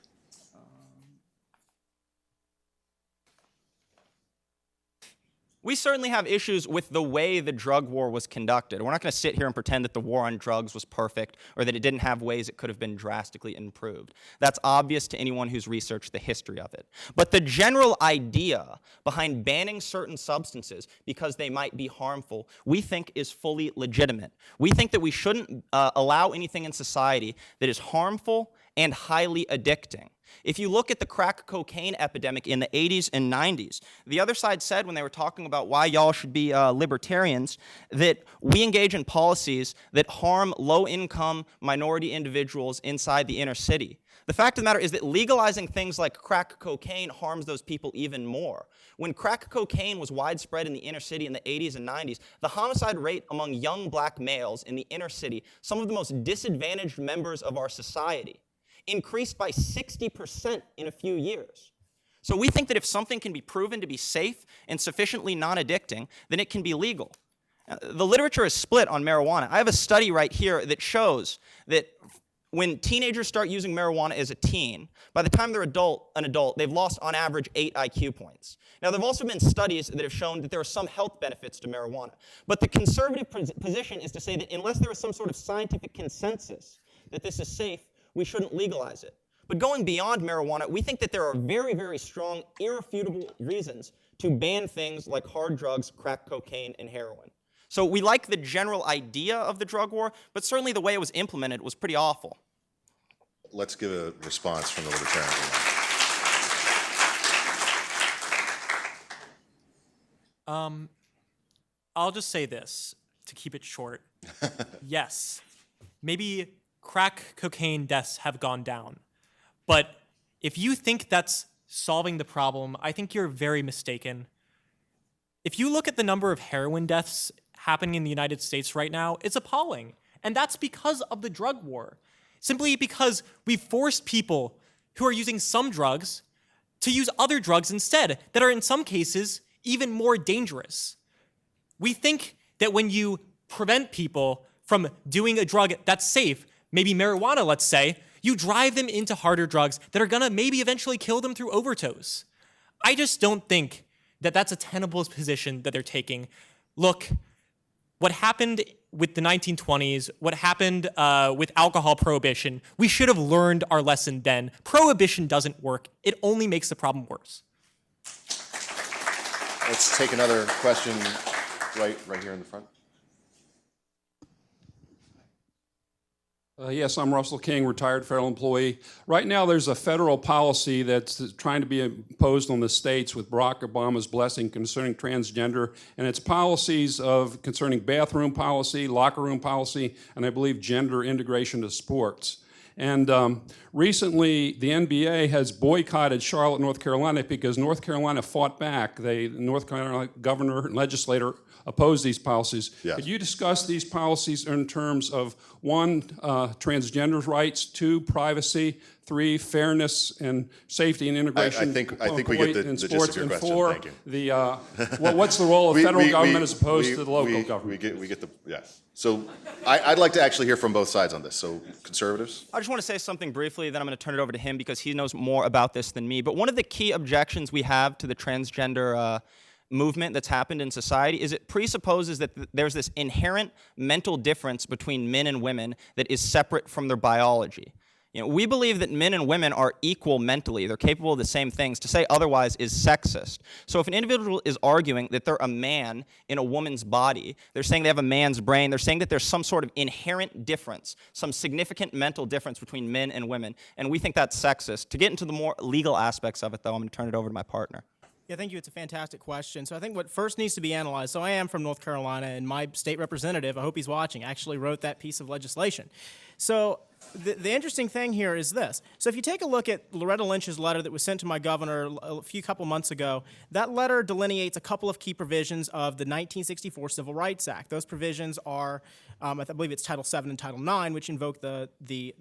Speaker 3: We certainly have issues with the way the drug war was conducted. We're not going to sit here and pretend that the war on drugs was perfect or that it didn't have ways it could have been drastically improved. That's obvious to anyone who's researched the history of it. But the general idea behind banning certain substances because they might be harmful, we think is fully legitimate. We think that we shouldn't allow anything in society that is harmful and highly addicting. If you look at the crack cocaine epidemic in the 80s and 90s, the other side said when they were talking about why y'all should be libertarians, that we engage in policies that harm low-income minority individuals inside the inner city. The fact of the matter is that legalizing things like crack cocaine harms those people even more. When crack cocaine was widespread in the inner city in the 80s and 90s, the homicide rate among young black males in the inner city, some of the most disadvantaged members of our society, increased by 60% in a few years. So we think that if something can be proven to be safe and sufficiently non-addicting, then it can be legal. The literature is split on marijuana. I have a study right here that shows that when teenagers start using marijuana as a teen, by the time they're an adult, they've lost on average 8 IQ points. Now, there have also been studies that have shown that there are some health benefits to marijuana. But the conservative position is to say that unless there is some sort of scientific consensus that this is safe, we shouldn't legalize it. But going beyond marijuana, we think that there are very, very strong, irrefutable reasons to ban things like hard drugs, crack cocaine, and heroin. So we like the general idea of the drug war, but certainly the way it was implemented was pretty awful.
Speaker 2: Let's give a response from the Libertarians.
Speaker 6: I'll just say this to keep it short. Yes, maybe crack cocaine deaths have gone down. But if you think that's solving the problem, I think you're very mistaken. If you look at the number of heroin deaths happening in the United States right now, it's appalling. And that's because of the drug war. Simply because we've forced people who are using some drugs to use other drugs instead that are in some cases even more dangerous. We think that when you prevent people from doing a drug that's safe, maybe marijuana, let's say, you drive them into harder drugs that are gonna maybe eventually kill them through overdose. I just don't think that that's a tenable position that they're taking. Look, what happened with the 1920s, what happened with alcohol prohibition, we should have learned our lesson then. Prohibition doesn't work. It only makes the problem worse.
Speaker 2: Let's take another question right here in the front.
Speaker 9: Yes, I'm Russell King, retired federal employee. Right now there's a federal policy that's trying to be imposed on the states with Barack Obama's blessing concerning transgender, and it's policies concerning bathroom policy, locker room policy, and I believe gender integration to sports. And recently, the NBA has boycotted Charlotte, North Carolina, because North Carolina fought back. The North Carolina governor and legislator opposed these policies.
Speaker 2: Yes.
Speaker 9: Could you discuss these policies in terms of, 1, transgender rights, 2, privacy, 3, fairness and safety and integration?
Speaker 2: I think we get the gist of your question.
Speaker 9: 4,
Speaker 2: Thank you.
Speaker 9: What's the role of federal government as opposed to the local government?
Speaker 2: We get the, yes. So I'd like to actually hear from both sides on this. So conservatives?
Speaker 3: I just want to say something briefly, then I'm going to turn it over to him because he knows more about this than me. But one of the key objections we have to the transgender movement that's happened in society is it presupposes that there's this inherent mental difference between men and women that is separate from their biology. You know, we believe that men and women are equal mentally. They're capable of the same things. To say otherwise is sexist. So if an individual is arguing that they're a man in a woman's body, they're saying they have a man's brain, they're saying that there's some sort of inherent difference, some significant mental difference between men and women, and we think that's sexist. To get into the more legal aspects of it, though, I'm going to turn it over to my partner.
Speaker 5: Yeah, thank you. It's a fantastic question. So I think what first needs to be analyzed, so I am from North Carolina, and my state representative, I hope he's watching, actually wrote that piece of legislation. So the interesting thing here is this. So if you take a look at Loretta Lynch's letter that was sent to my governor a couple months ago, that letter delineates a couple of key provisions of the 1964 Civil Rights Act. Those provisions are, I believe it's Title VII and Title IX, which invoke the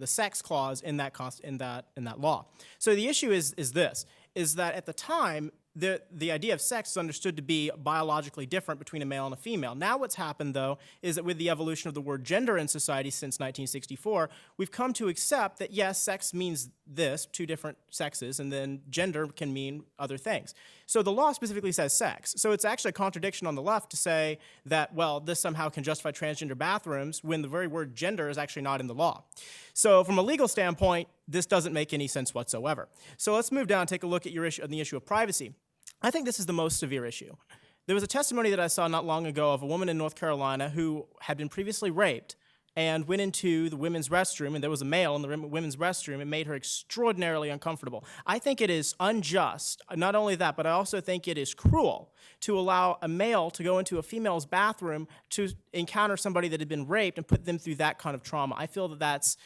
Speaker 5: sex clause in that law. So the issue is this, is that at the time, the idea of sex is understood to be biologically different between a male and a female. Now what's happened, though, is that with the evolution of the word gender in society since 1964, we've come to accept that, yes, sex means this, 2 different sexes, and then gender can mean other things. So the law specifically says sex. So it's actually a contradiction on the left to say that, well, this somehow can justify transgender bathrooms when the very word gender is actually not in the law. So from a legal standpoint, this doesn't make any sense whatsoever. So let's move down and take a look at the issue of privacy. I think this is the most severe issue. There was a testimony that I saw not long ago of a woman in North Carolina who had been previously raped and went into the women's restroom, and there was a male in the women's restroom, and made her extraordinarily uncomfortable. I think it is unjust, not only that, but I also think it is cruel to allow a male to go into a female's bathroom to encounter somebody that had been raped and put them through that kind of trauma. I feel that that's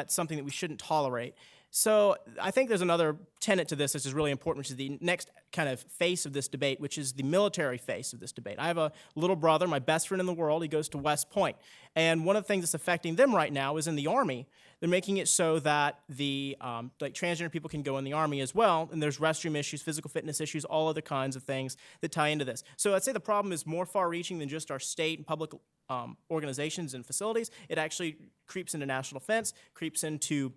Speaker 5: something that we shouldn't tolerate. So I think there's another tenet to this which is really important, which is the next kind of face of this debate, which is the military face of this debate. I have a little brother, my best friend in the world. He goes to West Point. And one of the things that's affecting them right now is in the Army, they're making it so that the like transgender people can go in the Army as well, and there's restroom issues, physical fitness issues, all other kinds of things that tie into this. So I'd say the problem is more far-reaching than just our state and public organizations and facilities. It actually creeps into national defense, creeps into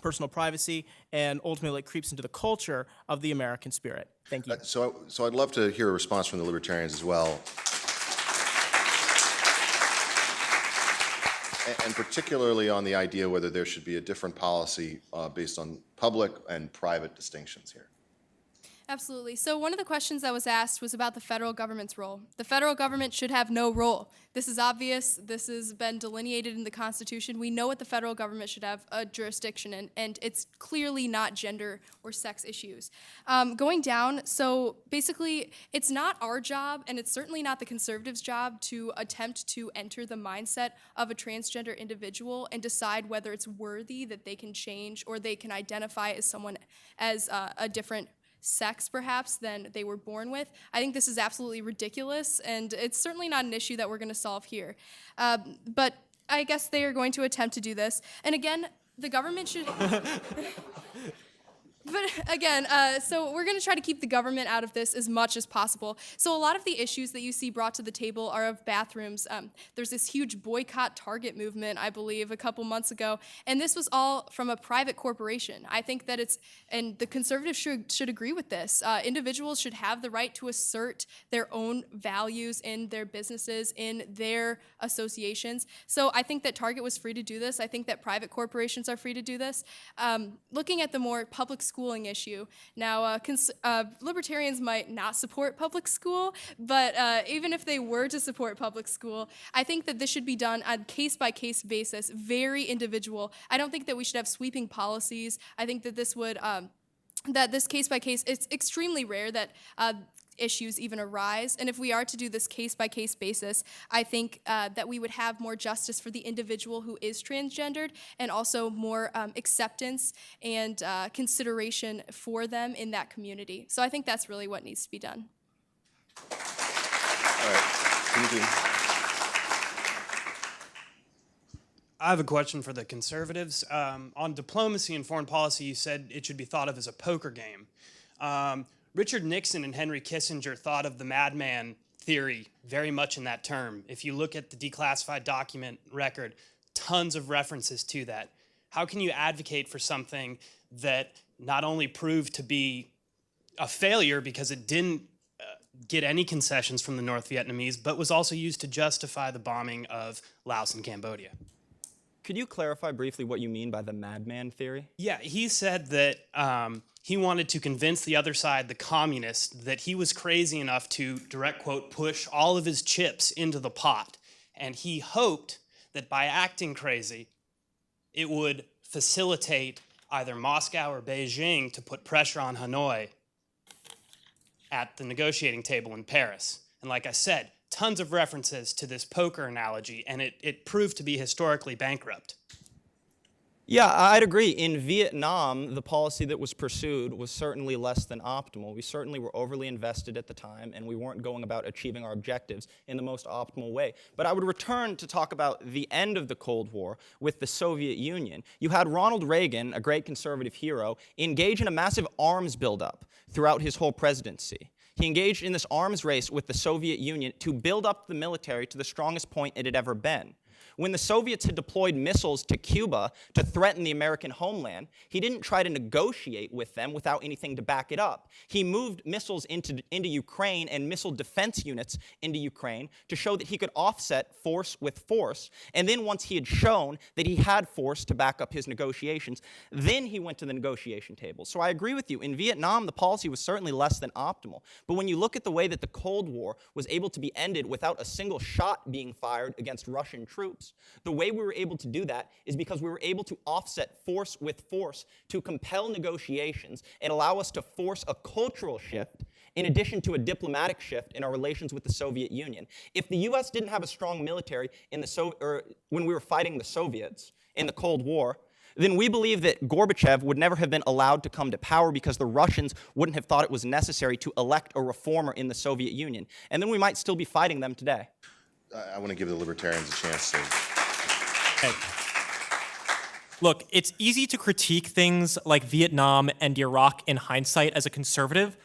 Speaker 5: personal privacy, and ultimately it creeps into the culture of the American spirit. Thank you.
Speaker 2: So I'd love to hear a response from the Libertarians as well. And particularly on the idea whether there should be a different policy based on public and private distinctions here.
Speaker 4: Absolutely. So one of the questions that was asked was about the federal government's role. The federal government should have no role. This is obvious. This has been delineated in the Constitution. We know what the federal government should have a jurisdiction in, and it's clearly not gender or sex issues. Going down, so basically it's not our job, and it's certainly not the conservatives' job to attempt to enter the mindset of a transgender individual and decide whether it's worthy that they can change or they can identify as someone as a different sex, perhaps, than they were born with. I think this is absolutely ridiculous, and it's certainly not an issue that we're going to solve here. But I guess they are going to attempt to do this. And again, the government should... But again, so we're going to try to keep the government out of this as much as possible. So a lot of the issues that you see brought to the table are of bathrooms. There's this huge boycott Target movement, I believe, a couple months ago, and this was all from a private corporation. I think that it's, and the conservatives should agree with this, individuals should have the right to assert their own values in their businesses, in their associations. So I think that Target was free to do this. I think that private corporations are free to do this. Looking at the more public schooling issue. Now, libertarians might not support public school, but even if they were to support public school, I think that this should be done on a case-by-case basis, very individual. I don't think that we should have sweeping policies. I think that this would, that this case-by-case, it's extremely rare that issues even arise. And if we are to do this case-by-case basis, I think that we would have more justice for the individual who is transgendered and also more acceptance and consideration for them in that community. So I think that's really what needs to be done.
Speaker 2: All right. Timothy.
Speaker 10: I have a question for the conservatives. On diplomacy and foreign policy, you said it should be thought of as a poker game. Richard Nixon and Henry Kissinger thought of the madman theory very much in that term. If you look at the declassified document record, tons of references to that. How can you advocate for something that not only proved to be a failure because it didn't get any concessions from the North Vietnamese, but was also used to justify the bombing of Laos and Cambodia?
Speaker 3: Could you clarify briefly what you mean by the madman theory?
Speaker 10: Yeah, he said that he wanted to convince the other side, the communists, that he was crazy enough to, direct quote, push all of his chips into the pot. And he hoped that by acting crazy, it would facilitate either Moscow or Beijing to put pressure on Hanoi at the negotiating table in Paris. And like I said, tons of references to this poker analogy, and it proved to be historically bankrupt.
Speaker 3: Yeah, I'd agree. In Vietnam, the policy that was pursued was certainly less than optimal. We certainly were overly invested at the time, and we weren't going about achieving our objectives in the most optimal way. But I would return to talk about the end of the Cold War with the Soviet Union. You had Ronald Reagan, a great conservative hero, engage in a massive arms buildup throughout his whole presidency. He engaged in this arms race with the Soviet Union to build up the military to the strongest point it had ever been. When the Soviets had deployed missiles to Cuba to threaten the American homeland, he didn't try to negotiate with them without anything to back it up. He moved missiles into Ukraine and missile defense units into Ukraine to show that he could offset force with force. And then once he had shown that he had force to back up his negotiations, then he went to the negotiation table. So I agree with you. In Vietnam, the policy was certainly less than optimal. But when you look at the way that the Cold War was able to be ended without a single shot being fired against Russian troops, the way we were able to do that is because we were able to offset force with force to compel negotiations and allow us to force a cultural shift in addition to a diplomatic shift in our relations with the Soviet Union. If the U.S. didn't have a strong military in when we were fighting the Soviets in the Cold War, then we believe that Gorbachev would never have been allowed to come to power because the Russians wouldn't have thought it was necessary to elect a reformer in the Soviet Union. And then we might still be fighting them today.
Speaker 2: I want to give the libertarians a chance to.
Speaker 6: Hey. Look, it's easy to critique things like Vietnam and Iraq in hindsight as a conservative,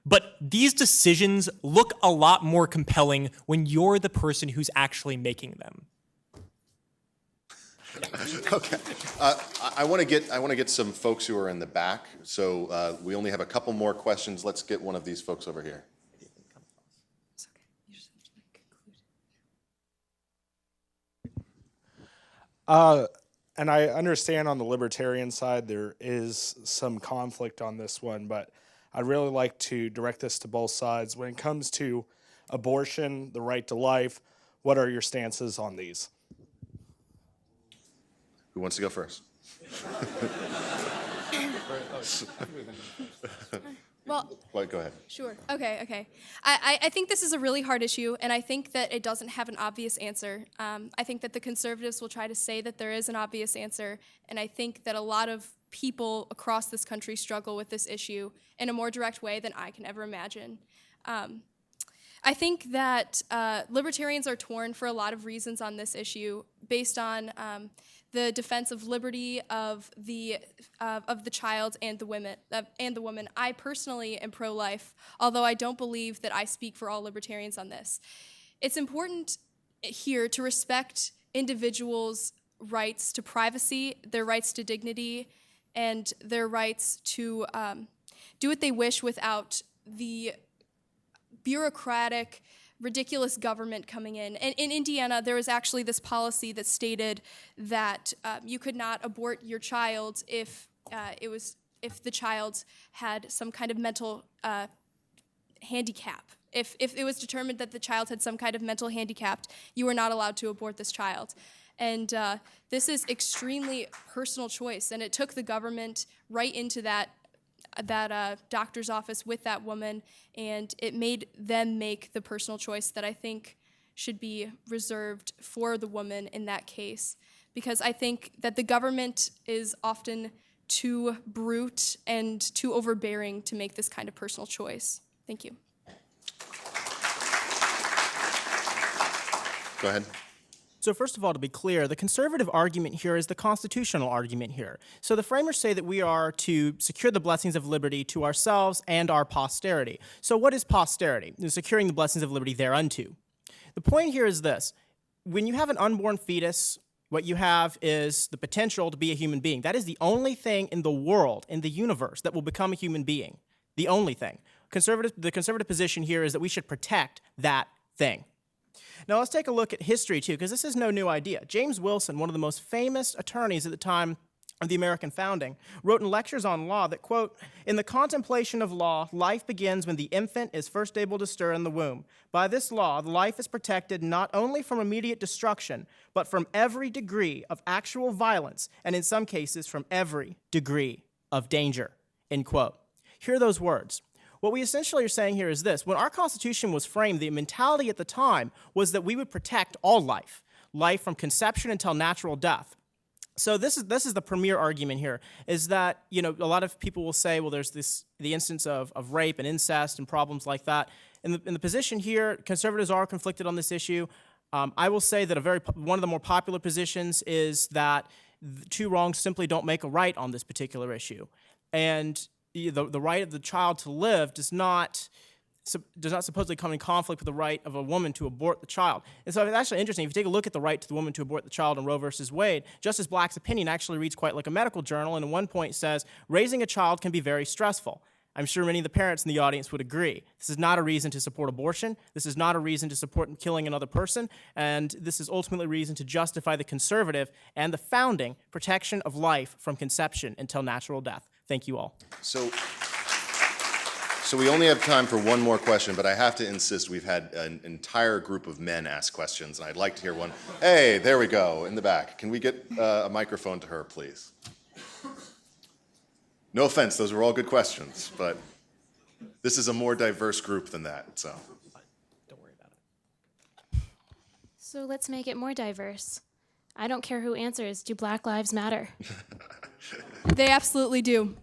Speaker 6: but these decisions look a lot more compelling when you're the person who's actually making them.
Speaker 2: Okay, I want to get some folks who are in the back. So we only have a couple more questions. Let's get one of these folks over here.
Speaker 11: And I understand on the libertarian side there is some conflict on this one, but I'd really like to direct this to both sides. When it comes to abortion, the right to life, what are your stances on these?
Speaker 2: Who wants to go first?
Speaker 4: Well,
Speaker 2: Go ahead.
Speaker 4: sure. Okay. I think this is a really hard issue, and I think that it doesn't have an obvious answer. I think that the conservatives will try to say that there is an obvious answer, and I think that a lot of people across this country struggle with this issue in a more direct way than I can ever imagine. I think that libertarians are torn for a lot of reasons on this issue, based on the defense of liberty of the child and the woman. I personally am pro-life, although I don't believe that I speak for all libertarians on this. It's important here to respect individuals' rights to privacy, their rights to dignity, and their rights to do what they wish without the bureaucratic, ridiculous government coming in. And in Indiana, there was actually this policy that stated that you could not abort your child if the child had some kind of mental handicap. If it was determined that the child had some kind of mental handicap, you were not allowed to abort this child. And this is extremely personal choice, and it took the government right into that doctor's office with that woman, and it made them make the personal choice that I think should be reserved for the woman in that case, because I think that the government is often too brute and too overbearing to make this kind of personal choice. Thank you.
Speaker 2: Go ahead.
Speaker 5: So first of all, to be clear, the conservative argument here is the constitutional argument here. So the framers say that we are to secure the blessings of liberty to ourselves and our posterity. So what is posterity? It's securing the blessings of liberty thereunto. The point here is this. When you have an unborn fetus, what you have is the potential to be a human being. That is the only thing in the world, in the universe, that will become a human being. The only thing. The conservative position here is that we should protect that thing. Now let's take a look at history too, because this is no new idea. James Wilson, one of the most famous attorneys at the time of the American founding, wrote in Lectures on Law that, quote, "In the contemplation of law, life begins when the infant is first able to stir in the womb. By this law, the life is protected not only from immediate destruction, but from every degree of actual violence, and in some cases from every degree of danger," end quote. Hear those words. What we essentially are saying here is this. When our Constitution was framed, the mentality at the time was that we would protect all life, life from conception until natural death. So this is the premier argument here, is that, a lot of people will say, well, there's the instance of rape and incest and problems like that. In the position here, conservatives are conflicted on this issue. I will say that one of the more popular positions is that two wrongs simply don't make a right on this particular issue. And the right of the child to live does not supposedly come in conflict with the right of a woman to abort the child. And so it's actually interesting. If you take a look at the right to the woman to abort the child in Roe versus Wade, Justice Black's opinion actually reads quite like a medical journal, and at one point says, raising a child can be very stressful. I'm sure many of the parents in the audience would agree. This is not a reason to support abortion. This is not a reason to support killing another person. And this is ultimately a reason to justify the conservative and the founding protection of life from conception until natural death. Thank you all.
Speaker 2: So we only have time for one more question, but I have to insist we've had an entire group of men ask questions, and I'd like to hear one. Hey, there we go, in the back. Can we get a microphone to her, please? No offense, those were all good questions, but this is a more diverse group than that, so.
Speaker 6: Don't worry about it.
Speaker 12: So let's make it more diverse. I don't care who answers. Do Black Lives Matter?
Speaker 4: They absolutely do.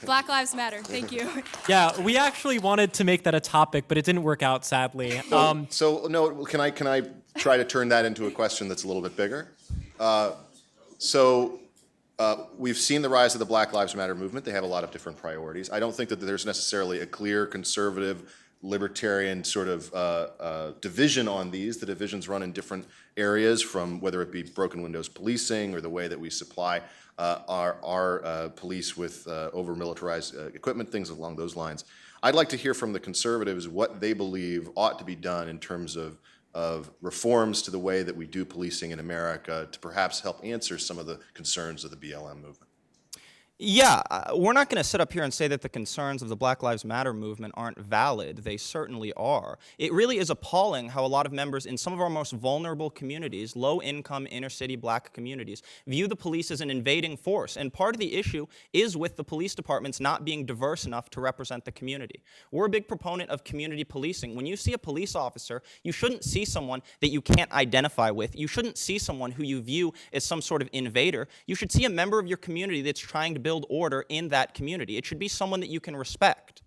Speaker 4: Black Lives Matter. Thank you.
Speaker 6: Yeah, we actually wanted to make that a topic, but it didn't work out, sadly.
Speaker 2: So no, can I try to turn that into a question that's a little bit bigger? We've seen the rise of the Black Lives Matter movement. They have a lot of different priorities. I don't think that there's necessarily a clear conservative, libertarian sort of division on these. The divisions run in different areas, from whether it be broken windows policing or the way that we supply our police with over-militarized equipment, things along those lines. I'd like to hear from the conservatives what they believe ought to be done in terms of reforms to the way that we do policing in America to perhaps help answer some of the concerns of the BLM movement.
Speaker 3: Yeah, we're not going to sit up here and say that the concerns of the Black Lives Matter movement aren't valid. They certainly are. It really is appalling how a lot of members in some of our most vulnerable communities, low-income, inner-city black communities, view the police as an invading force. And part of the issue is with the police departments not being diverse enough to represent the community. We're a big proponent of community policing. When you see a police officer, you shouldn't see someone that you can't identify with. You shouldn't see someone who you view as some sort of invader. You should see a member of your community that's trying to build order in that community. It should be someone that you can respect.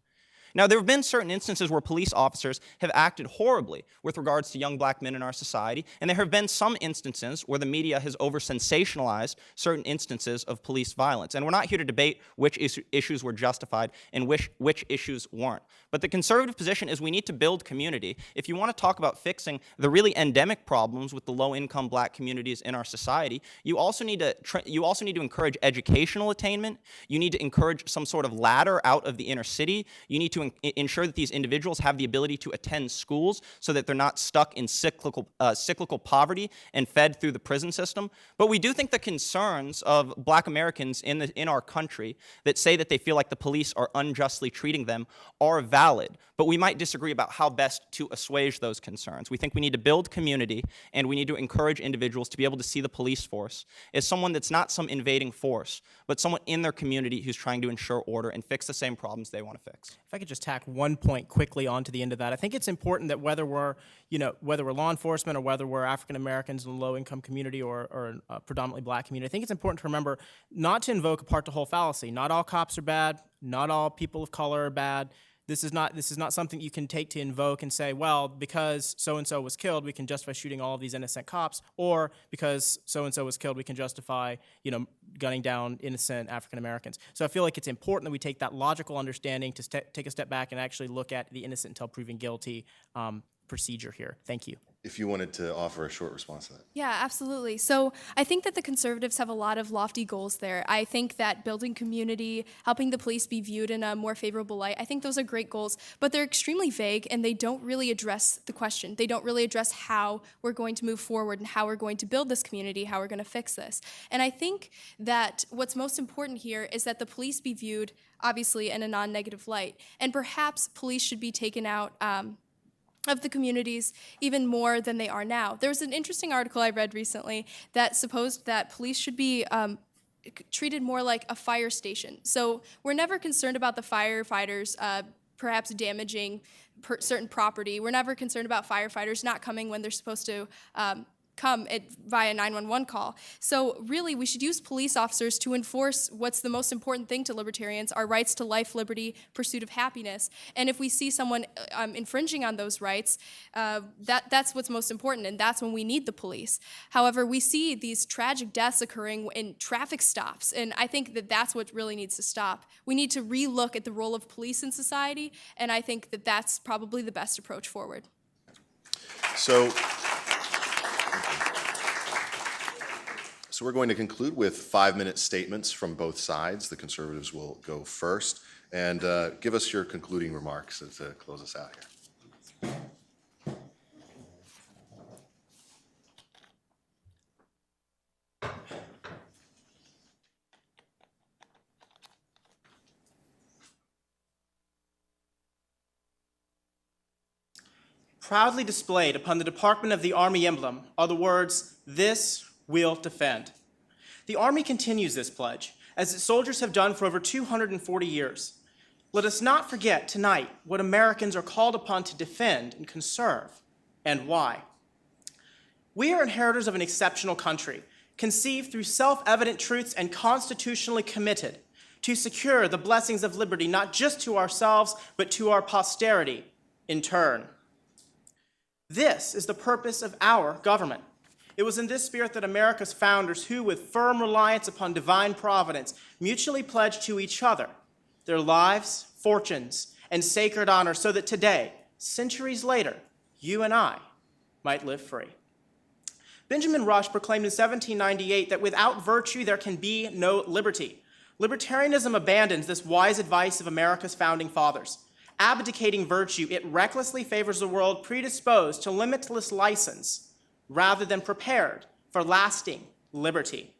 Speaker 3: Now, there have been certain instances where police officers have acted horribly with regards to young black men in our society, and there have been some instances where the media has over-sensationalized certain instances of police violence. And we're not here to debate which issues were justified and which issues weren't. But the conservative position is we need to build community. If you want to talk about fixing the really endemic problems with the low-income black communities in our society, you also need to encourage educational attainment. You need to encourage some sort of ladder out of the inner city. You need to ensure that these individuals have the ability to attend schools so that they're not stuck in cyclical poverty and fed through the prison system. But we do think the concerns of black Americans in our country that say that they feel like the police are unjustly treating them are valid. But we might disagree about how best to assuage those concerns. We think we need to build community, and we need to encourage individuals to be able to see the police force as someone that's not some invading force, but someone in their community who's trying to ensure order and fix the same problems they want to fix.
Speaker 5: If I could just tack one point quickly onto the end of that, I think it's important that whether we're law enforcement or whether we're African Americans in a low-income community or a predominantly black community, I think it's important to remember not to invoke a part-to-whole fallacy. Not all cops are bad. Not all people of color are bad. This is not something you can take to invoke and say, well, because so-and-so was killed, we can justify shooting all of these innocent cops, or because so-and-so was killed, we can justify, gunning down innocent African Americans. So I feel like it's important that we take that logical understanding to take a step back and actually look at the innocent until proven guilty procedure here. Thank you.
Speaker 2: If you wanted to offer a short response to that.
Speaker 4: Yeah, absolutely. So I think that the conservatives have a lot of lofty goals there. I think that building community, helping the police be viewed in a more favorable light, I think those are great goals, but they're extremely vague and they don't really address the question. They don't really address how we're going to move forward and how we're going to build this community, how we're going to fix this. And I think that what's most important here is that the police be viewed, obviously, in a non-negative light. And perhaps police should be taken out of the communities even more than they are now. There was an interesting article I read recently that supposed that police should be treated more like a fire station. So we're never concerned about the firefighters perhaps damaging certain property. We're never concerned about firefighters not coming when they're supposed to come via 911 call. So really, we should use police officers to enforce what's the most important thing to libertarians, our rights to life, liberty, pursuit of happiness. And if we see someone infringing on those rights, that's what's most important, and that's when we need the police. However, we see these tragic deaths occurring in traffic stops, and I think that that's what really needs to stop. We need to relook at the role of police in society, and I think that that's probably the best approach forward.
Speaker 2: So we're going to conclude with 5-minute statements from both sides. The conservatives will go first. And give us your concluding remarks to close us out here.
Speaker 5: Proudly displayed upon the Department of the Army emblem are the words, "This we'll defend." The Army continues this pledge, as its soldiers have done for over 240 years. Let us not forget tonight what Americans are called upon to defend and conserve, and why. We are inheritors of an exceptional country, conceived through self-evident truths and constitutionally committed to secure the blessings of liberty, not just to ourselves, but to our posterity in turn. This is the purpose of our government. It was in this spirit that America's founders, who with firm reliance upon divine providence, mutually pledged to each other their lives, fortunes, and sacred honor, so that today, centuries later, you and I might live free. Benjamin Rush proclaimed in 1798 that without virtue there can be no liberty. Libertarianism abandons this wise advice of America's founding fathers. Abdicating virtue, it recklessly favors a world predisposed to limitless license rather than prepared for lasting liberty.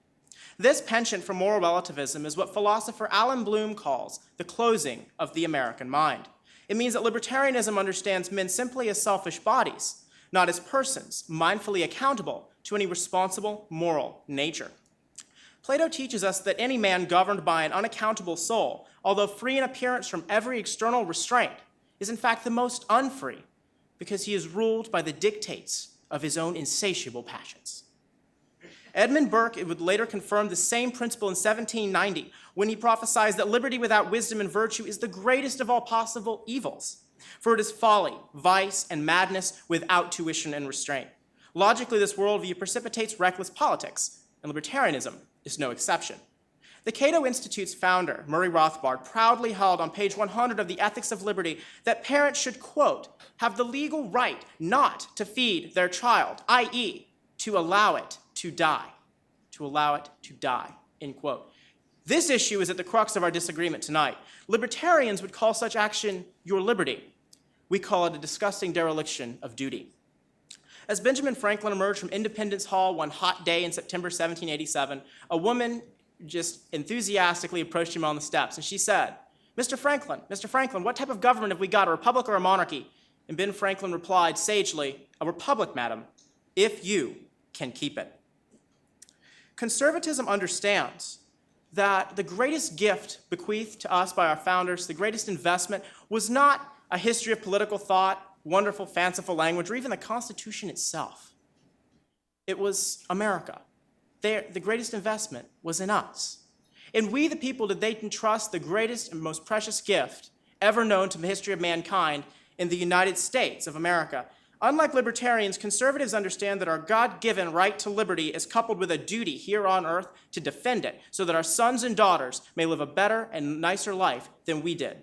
Speaker 5: This penchant for moral relativism is what philosopher Alan Bloom calls the closing of the American mind. It means that libertarianism understands men simply as selfish bodies, not as persons, mindfully accountable to any responsible moral nature. Plato teaches us that any man governed by an unaccountable soul, although free in appearance from every external restraint, is in fact the most unfree, because he is ruled by the dictates of his own insatiable passions. Edmund Burke would later confirm the same principle in 1790 when he prophesied that liberty without wisdom and virtue is the greatest of all possible evils, for it is folly, vice, and madness without tuition and restraint. Logically, this worldview precipitates reckless politics, and libertarianism is no exception. The Cato Institute's founder, Murray Rothbard, proudly held on page 100 of the Ethics of Liberty that parents should, quote, have the legal right not to feed their child, i.e., to allow it to die, end quote. This issue is at the crux of our disagreement tonight. Libertarians would call such action your liberty. We call it a disgusting dereliction of duty. As Benjamin Franklin emerged from Independence Hall one hot day in September 1787, a woman just enthusiastically approached him on the steps, and she said, Mr. Franklin, what type of government have we got, a republic or a monarchy? And Ben Franklin replied sagely, a republic, madam, if you can keep it. Conservatism understands that the greatest gift bequeathed to us by our founders, the greatest investment, was not a history of political thought, wonderful, fanciful language, or even the Constitution itself. It was America. The greatest investment was in us. And we, the people, did they entrust the greatest and most precious gift ever known to the history of mankind in the United States of America. Unlike libertarians, conservatives understand that our God-given right to liberty is coupled with a duty here on earth to defend it so that our sons and daughters may live a better and nicer life than we did.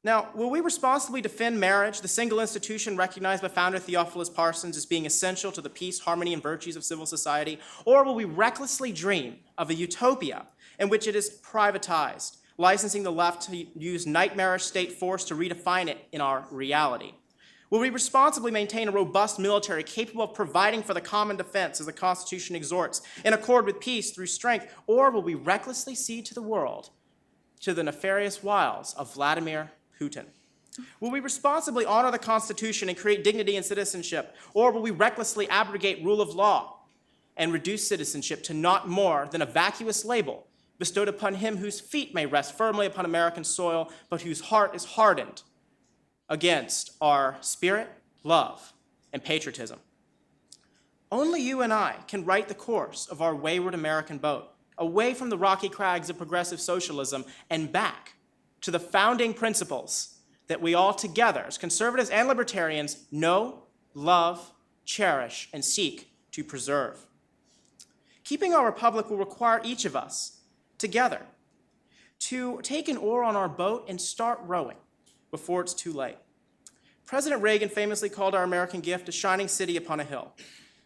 Speaker 5: Now, will we responsibly defend marriage, the single institution recognized by founder Theophilus Parsons as being essential to the peace, harmony, and virtues of civil society? Or will we recklessly dream of a utopia in which it is privatized, licensing the left to use nightmarish state force to redefine it in our reality? Will we responsibly maintain a robust military capable of providing for the common defense as the Constitution exhorts, in accord with peace through strength? Or will we recklessly cede to the world to the nefarious wiles of Vladimir Putin? Will we responsibly honor the Constitution and create dignity and citizenship? Or will we recklessly abrogate rule of law and reduce citizenship to not more than a vacuous label bestowed upon him whose feet may rest firmly upon American soil, but whose heart is hardened against our spirit, love, and patriotism? Only you and I can right the course of our wayward American boat, away from the rocky crags of progressive socialism and back to the founding principles that we all together, as conservatives and libertarians, know, love, cherish, and seek to preserve. Keeping our republic will require each of us together to take an oar on our boat and start rowing before it's too late. President Reagan famously called our American gift a shining city upon a hill.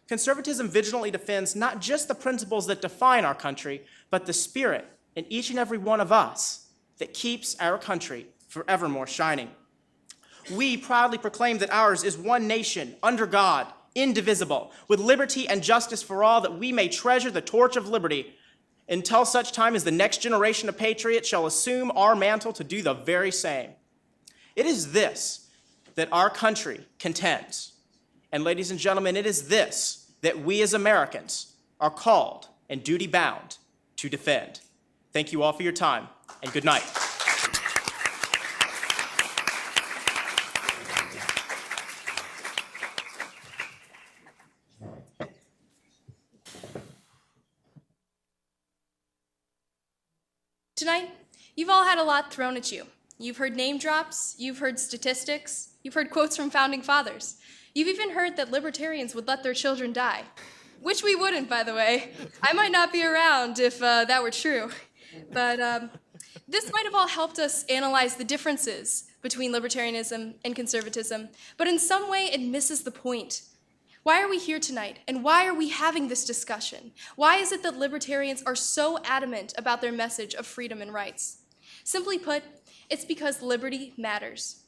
Speaker 5: Conservatism vigilantly defends not just the principles that define our country, but the spirit in each and every one of us that keeps our country forevermore shining. We proudly proclaim that ours is one nation, under God, indivisible, with liberty and justice for all, that we may treasure the torch of liberty until such time as the next generation of patriots shall assume our mantle to do the very same. It is this that our country contends. And ladies and gentlemen, it is this that we as Americans are called and duty-bound to defend. Thank you all for your time, and good night.
Speaker 4: Tonight, you've all had a lot thrown at you. You've heard name drops, you've heard statistics, you've heard quotes from founding fathers. You've even heard that libertarians would let their children die. Which we wouldn't, by the way. I might not be around if that were true. But this might have all helped us analyze the differences between libertarianism and conservatism, but in some way it misses the point. Why are we here tonight, and why are we having this discussion? Why is it that libertarians are so adamant about their message of freedom and rights? Simply put, it's because liberty matters.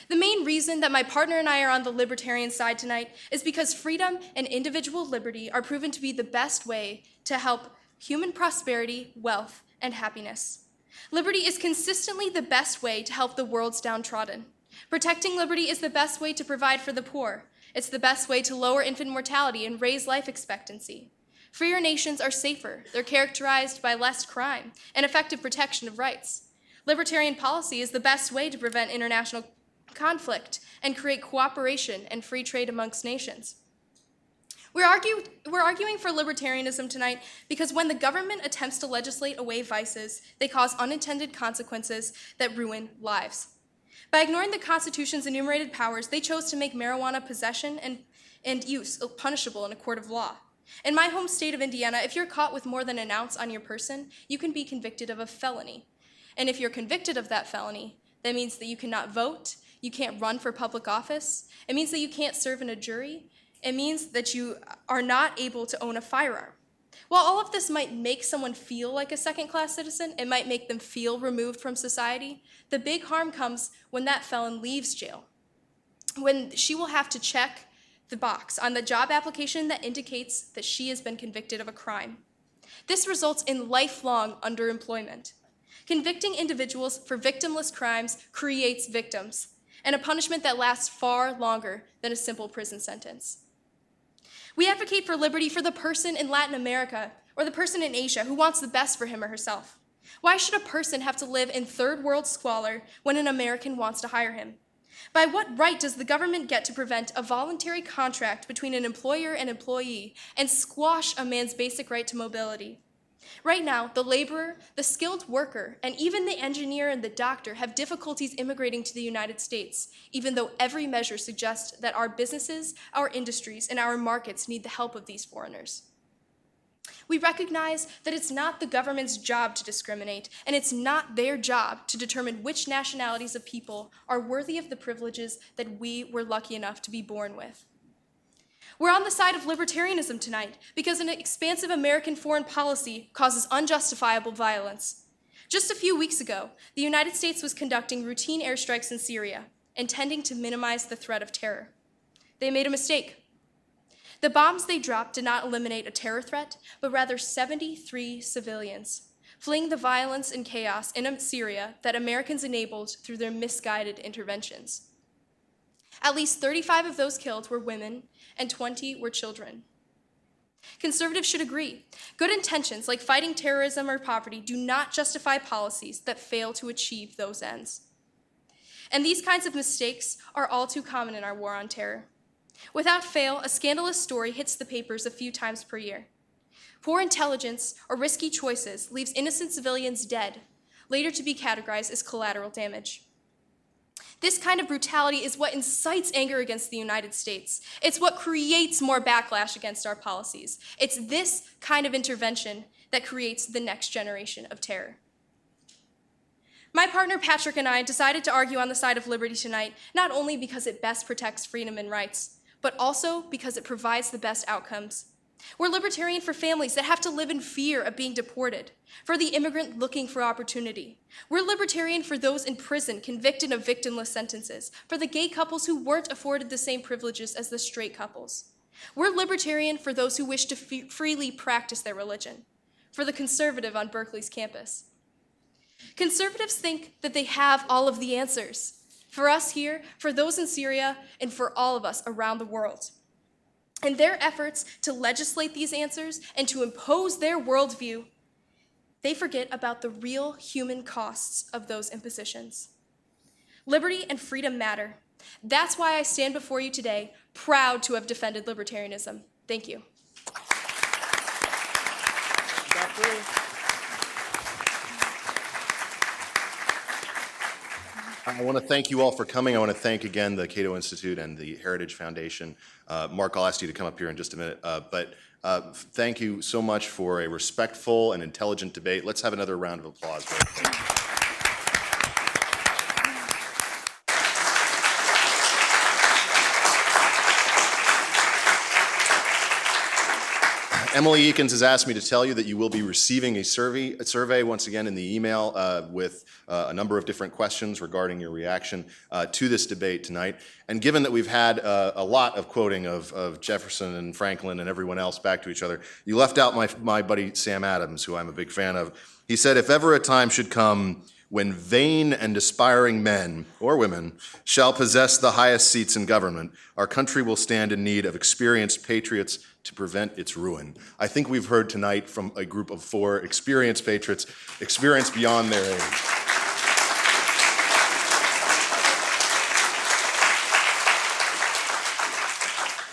Speaker 4: The main reason that my partner and I are on the libertarian side tonight is because freedom and individual liberty are proven to be the best way to help human prosperity, wealth, and happiness. Liberty is consistently the best way to help the world's downtrodden. Protecting liberty is the best way to provide for the poor. It's the best way to lower infant mortality and raise life expectancy. Freer nations are safer. They're characterized by less crime and effective protection of rights. Libertarian policy is the best way to prevent international conflict and create cooperation and free trade amongst nations. We're arguing for libertarianism tonight because when the government attempts to legislate away vices, they cause unintended consequences that ruin lives. By ignoring the Constitution's enumerated powers, they chose to make marijuana possession and use punishable in a court of law. In my home state of Indiana, if you're caught with more than an ounce on your person, you can be convicted of a felony. And if you're convicted of that felony, that means that you cannot vote, you can't run for public office, it means that you can't serve in a jury, it means that you are not able to own a firearm. While all of this might make someone feel like a second-class citizen, it might make them feel removed from society, the big harm comes when that felon leaves jail, when she will have to check the box on the job application that indicates that she has been convicted of a crime. This results in lifelong underemployment. Convicting individuals for victimless crimes creates victims, and a punishment that lasts far longer than a simple prison sentence. We advocate for liberty for the person in Latin America or the person in Asia who wants the best for him or herself. Why should a person have to live in third world squalor when an American wants to hire him? By what right does the government get to prevent a voluntary contract between an employer and employee and squash a man's basic right to mobility? Right now, the laborer, the skilled worker, and even the engineer and the doctor have difficulties immigrating to the United States, even though every measure suggests that our businesses, our industries, and our markets need the help of these foreigners. We recognize that it's not the government's job to discriminate, and it's not their job to determine which nationalities of people are worthy of the privileges that we were lucky enough to be born with. We're on the side of libertarianism tonight because an expansive American foreign policy causes unjustifiable violence. Just a few weeks ago, the United States was conducting routine airstrikes in Syria, intending to minimize the threat of terror. They made a mistake. The bombs they dropped did not eliminate a terror threat, but rather 73 civilians, fleeing the violence and chaos in Syria that Americans enabled through their misguided interventions. At least 35 of those killed were women, and 20 were children. Conservatives should agree. Good intentions, like fighting terrorism or poverty, do not justify policies that fail to achieve those ends. And these kinds of mistakes are all too common in our war on terror. Without fail, a scandalous story hits the papers a few times per year. Poor intelligence or risky choices leaves innocent civilians dead, later to be categorized as collateral damage. This kind of brutality is what incites anger against the United States. It's what creates more backlash against our policies. It's this kind of intervention that creates the next generation of terror. My partner Patrick and I decided to argue on the side of liberty tonight, not only because it best protects freedom and rights, but also because it provides the best outcomes. We're libertarian for families that have to live in fear of being deported, for the immigrant looking for opportunity. We're libertarian for those in prison convicted of victimless sentences, for the gay couples who weren't afforded the same privileges as the straight couples. We're libertarian for those who wish to freely practice their religion, for the conservative on Berkeley's campus. Conservatives think that they have all of the answers, for us here, for those in Syria, and for all of us around the world. In their efforts to legislate these answers and to impose their worldview, they forget about the real human costs of those impositions. Liberty and freedom matter. That's why I stand before you today, proud to have defended libertarianism. Thank you.
Speaker 2: I want to thank you all for coming. I want to thank again the Cato Institute and the Heritage Foundation. Mark, I'll ask you to come up here in just a minute. But thank you so much for a respectful and intelligent debate. Let's have another round of applause. Emily Eakins has asked me to tell you that you will be receiving a survey once again in the email with a number of different questions regarding your reaction to this debate tonight. And given that we've had a lot of quoting of Jefferson and Franklin and everyone else back to each other, you left out my buddy Sam Adams, who I'm a big fan of. He said, "If ever a time should come when vain and aspiring men or women shall possess the highest seats in government, our country will stand in need of experienced patriots to prevent its ruin." I think we've heard tonight from a group of 4 experienced patriots, experienced beyond their age.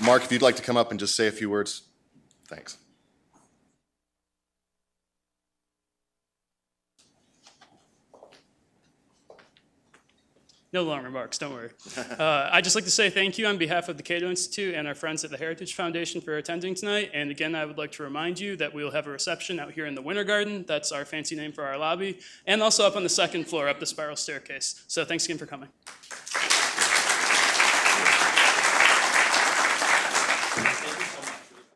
Speaker 2: Mark, if you'd like to come up and just say a few words. Thanks.
Speaker 1: No long remarks, don't worry. I'd just like to say thank you on behalf of the Cato Institute and our friends at the Heritage Foundation for attending tonight. And again, I would like to remind you that we will have a reception out here in the Winter Garden. That's our fancy name for our lobby. And also up on the 2nd floor, up the spiral staircase. So thanks again for coming.